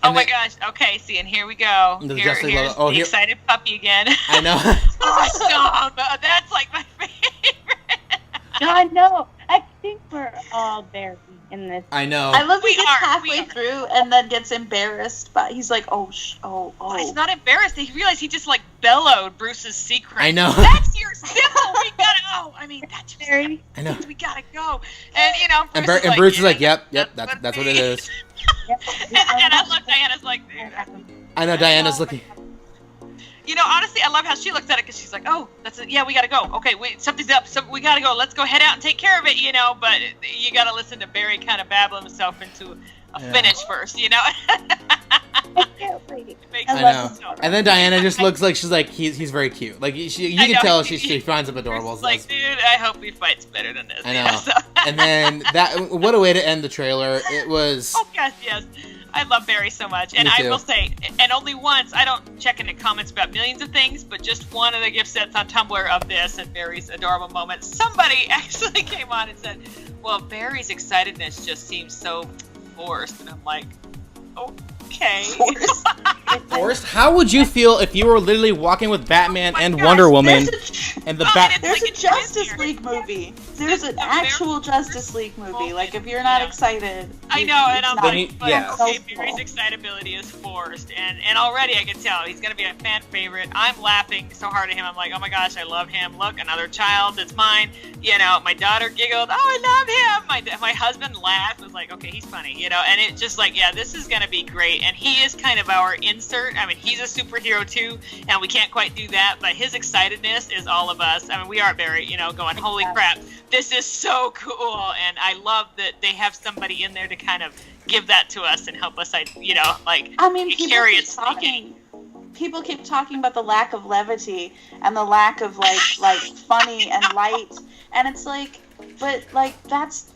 S5: Oh my gosh. Okay, see, and here we go. Here's the excited puppy again.
S1: I know.
S5: Awesome. That's like my favorite.
S3: I know. I think we're all there in this.
S1: I know.
S4: I love he gets halfway through and then gets embarrassed, but he's like, oh.
S5: He's not embarrassed. He realized he just like bellowed Bruce's secret.
S1: I know.
S5: That's your symbol. We gotta go. I mean, that's very.
S1: I know.
S5: We gotta go. And
S1: Bruce is like, yep. That's what it is.
S5: and I love Diana's like, dude.
S1: I know Diana's looking.
S5: Honestly, I love how she looks at it because she's like, oh, that's it. Yeah, we gotta go. Okay, wait, something's up. So we gotta go. Let's go head out and take care of it, But you gotta listen to Barry kind of babble himself into a finish first,
S3: I can't wait.
S1: I know. And then Diana just looks like she's like he's very cute. Like you can tell she finds him adorable.
S5: Like, dude, I hope he fights better than this.
S1: I know. And then what a way to end the trailer. It was.
S5: Oh gosh, yes. I love Barry so much, and I will say, and only once, I don't check into comments about millions of things, but just one of the gift sets on Tumblr of this and Barry's adorable moments, somebody actually came on and said, well, Barry's excitedness just seems so forced, and I'm like, okay.
S1: Forced? How would you feel if you were literally walking with Batman and Wonder Woman and the
S4: There's a Justice League movie. There's an actual Justice League movie. Like, if you're not excited,
S5: I know, and I'm like,
S1: okay,
S5: Barry's excitability is forced, and already I can tell he's gonna be a fan favorite. I'm laughing so hard at him. I'm like, oh my gosh, I love him. Look, another child that's mine. My daughter giggled. Oh, I love him. My husband laughed. Was like, okay, he's funny. And it just like, this is gonna be great. And he is kind of our insert. I mean, he's a superhero too, and we can't quite do that. But his excitedness is all of us. I mean, we are Barry. Going, holy crap, this is so cool. And I love that they have somebody in there to kind of give that to us and help us. Carry it speaking.
S4: People keep talking about the lack of levity and the lack of like funny and light, and it's like, but like that's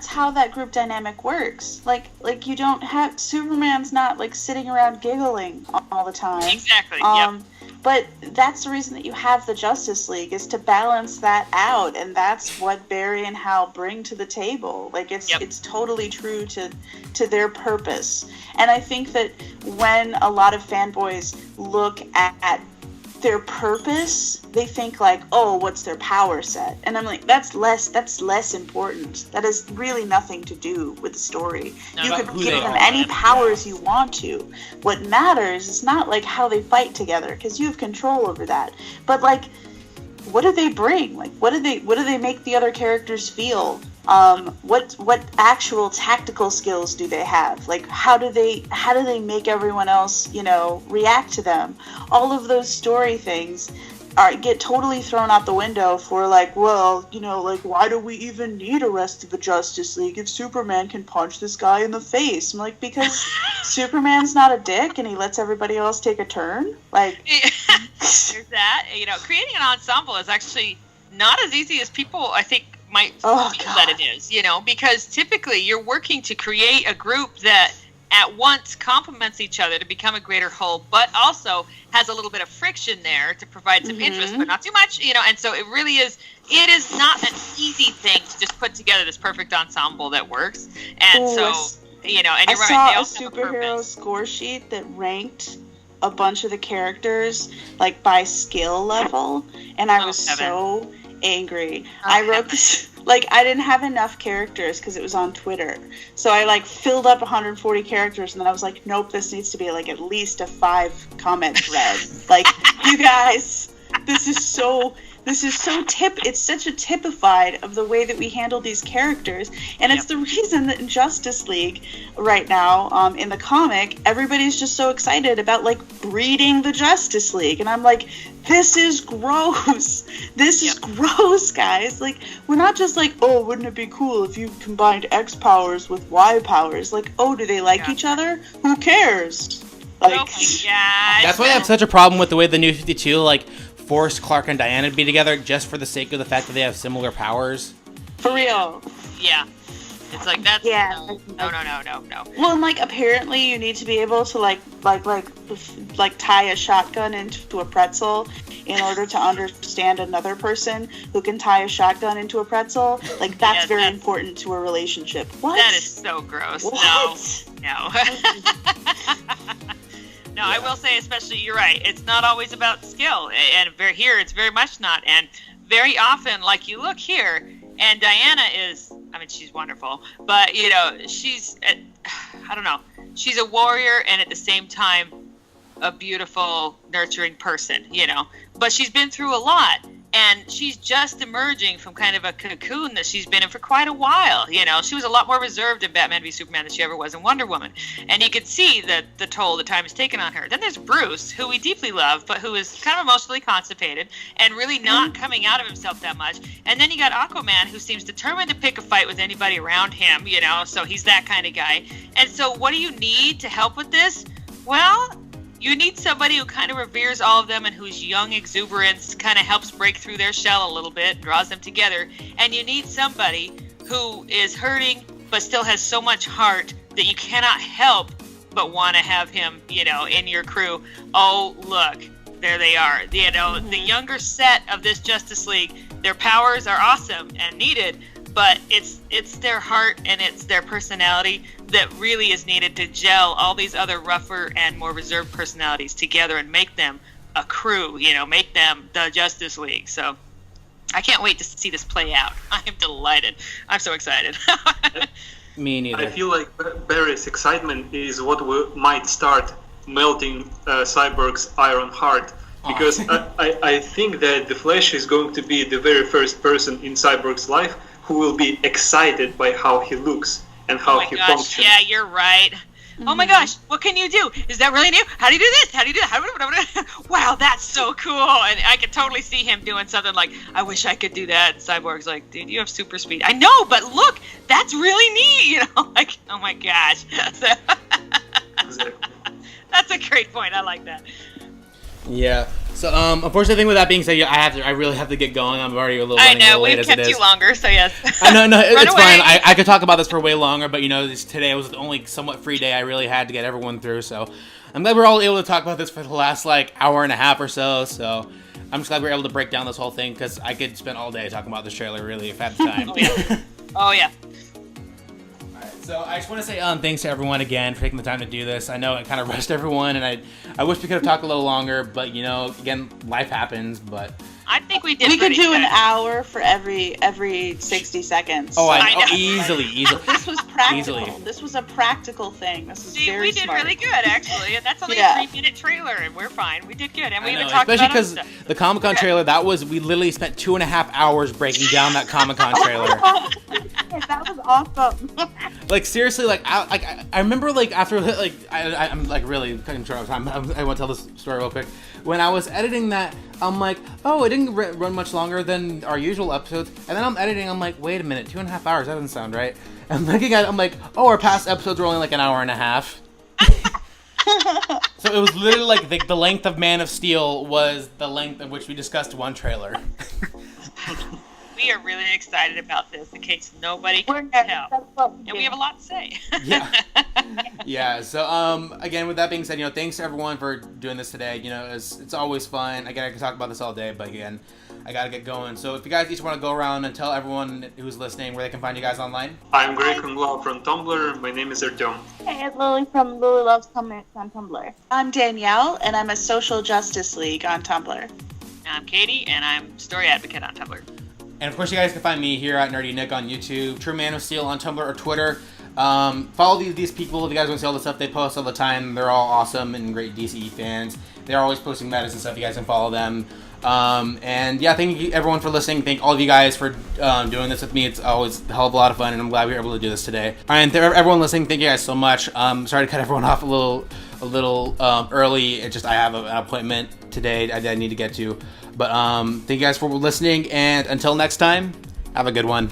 S4: how that group dynamic works. Like you don't have Superman's not like sitting around giggling all the time.
S5: Exactly. Yep.
S4: But that's the reason that you have the Justice League, is to balance that out, and that's what Barry and Hal bring to the table. Like it's totally true to their purpose. And I think that when a lot of fanboys look at their purpose, they think like, oh, what's their power set? And I'm like, that's less important. That has really nothing to do with the story. You could give them any powers you want to. What matters is not like how they fight together, because you have control over that. But like, what do they bring? Like, what do they make the other characters feel? What actual tactical skills do they have? Like, how do they make everyone else, react to them? All of those story things get totally thrown out the window for like, well, like, why do we even need a rest of the Justice League if Superman can punch this guy in the face? I'm like, because Superman's not a dick and he lets everybody else take a turn. Like,
S5: there's that. Creating an ensemble is actually not as easy as people, I think, might feel that it is, because typically you're working to create a group that at once complements each other to become a greater whole, but also has a little bit of friction there to provide some interest, but not too much, and so it is not an easy thing to just put together this perfect ensemble that works. And and you're right.
S4: I saw a superhero score sheet that ranked a bunch of the characters like by skill level, and I was so angry. I wrote this, I didn't have enough characters because it was on Twitter, so I filled up 140 characters, and then I was like, nope, this needs to be at least a 5-comment thread. You guys, this is so it's such a typified of the way that we handle these characters, and it's the reason that in Justice League right now, in the comic, everybody's just so excited about breeding the Justice League, and I'm like, this is gross. This is gross, guys. We're not just oh, wouldn't it be cool if you combined X powers with Y powers? Oh, do they like each other? Who cares?
S5: Oh my gosh.
S1: That's why I have such a problem with the way the New 52 forced Clark and Diana to be together just for the sake of the fact that they have similar powers.
S4: For real.
S5: Yeah. It's that's no.
S4: Well, and apparently you need to be able to tie a shotgun into a pretzel in order to understand another person who can tie a shotgun into a pretzel. That's very important to a relationship. What?
S5: That is so gross.
S4: What?
S5: No. No, I will say, especially, you're right. It's not always about skill, and here it's very much not. And very often, you look here, and Diana is, she's wonderful, but she's, I don't know, she's a warrior, and at the same time, a beautiful, nurturing person, But she's been through a lot. And she's just emerging from kind of a cocoon that she's been in for quite a while. She was a lot more reserved in Batman v Superman than she ever was in Wonder Woman. And you could see the toll the time has taken on her. Then there's Bruce, who we deeply love, but who is kind of emotionally constipated and really not coming out of himself that much. And then you got Aquaman, who seems determined to pick a fight with anybody around him, so he's that kind of guy. And so what do you need to help with this? Well, you need somebody who kind of reveres all of them and whose young exuberance kind of helps break through their shell a little bit, draws them together. And you need somebody who is hurting but still has so much heart that you cannot help but want to have him, in your crew. Oh, look, there they are. The younger set of this Justice League, their powers are awesome and needed, but it's their heart and it's their personality that really is needed to gel all these other rougher and more reserved personalities together and make them a crew, make them the Justice League. So I can't wait to see this play out. I am delighted. I'm so excited.
S1: Me neither.
S2: I feel like Barry's excitement is what might start melting Cyborg's iron heart. Because I think that the Flash is going to be the very first person in Cyborg's life who will be excited by how he looks and how he functions.
S5: Yeah, you're right. Oh my gosh, what can you do? Is that really new? How do you do this? How do you do that? Wow, that's so cool. And I could totally see him doing something like, I wish I could do that. And Cyborg's like, dude, you have super speed. I know, but look, that's really neat. Oh my gosh.
S2: Exactly.
S5: That's a great point. I like that.
S1: Yeah. So, unfortunately, I think with that being said, I really have to get going. I'm already a little late as it is.
S5: I know, we've kept you longer, so yes.
S1: No, it's fine. I could talk about this for way longer, but today was the only somewhat free day I really had to get everyone through, so I'm glad we're all able to talk about this for the last, hour and a half or so, I'm just glad we were able to break down this whole thing, because I could spend all day talking about this trailer, really, if I had the time.
S5: Oh, yeah.
S1: So I just want to say thanks to everyone again for taking the time to do this. I know it kind of rushed everyone, and I wish we could have talked a little longer, but again, life happens. But
S5: I think we did.
S4: We could do an hour for every 60 seconds.
S1: Oh, I know. Easily.
S4: This was practical.
S1: Easily.
S4: This was a practical thing. This is very
S5: we did
S4: smart.
S5: really good, actually, and that's only a 3-minute trailer, and we're fine. We did good, and we even talked
S1: especially
S5: about other
S1: because the Comic-Con trailer, we literally spent 2.5 hours breaking down that Comic-Con trailer.
S4: That was awesome.
S1: Seriously, I remember after I'm really cutting short of time. I want to tell this story real quick. When I was editing that, I'm like, oh, it didn't run much longer than our usual episodes. And then I'm editing, I'm like, wait a minute, 2.5 hours, that doesn't sound right. I'm looking at it, I'm like, oh, our past episodes were only an hour and a half. So it was literally the length of Man of Steel was the length of which we discussed one trailer.
S5: we are really excited about this, in case nobody can
S3: We're
S5: tell. And we have a lot to say.
S1: Yeah. Yeah. So, again, with that being said, thanks to everyone for doing this today. It's always fun. Again, I can talk about this all day, but again, I gotta get going. So if you guys each want to go around and tell everyone who's listening where they can find you guys online.
S2: I'm Greg Kunglau from Tumblr. My name is Artyom.
S3: Hey, it's Lily from Lily Loves Comics on Tumblr.
S4: I'm Danielle, and I'm a Social Justice League on Tumblr.
S5: I'm Katie, and I'm Story Advocate on Tumblr.
S1: And of course, you guys can find me here at Nerdy Nick on YouTube, True Man of Steel on Tumblr or Twitter. Follow these people if you guys want to see all the stuff they post all the time. They're all awesome and great DCE fans. They're always posting metas and stuff. You guys can follow them. And yeah, thank you everyone for listening. Thank all of you guys for doing this with me. It's always a hell of a lot of fun, and I'm glad we were able to do this today. All right, and everyone listening, thank you guys so much. Sorry to cut everyone off a little early. It's just I have an appointment today I need to get to. But thank you guys for listening, and until next time, have a good one.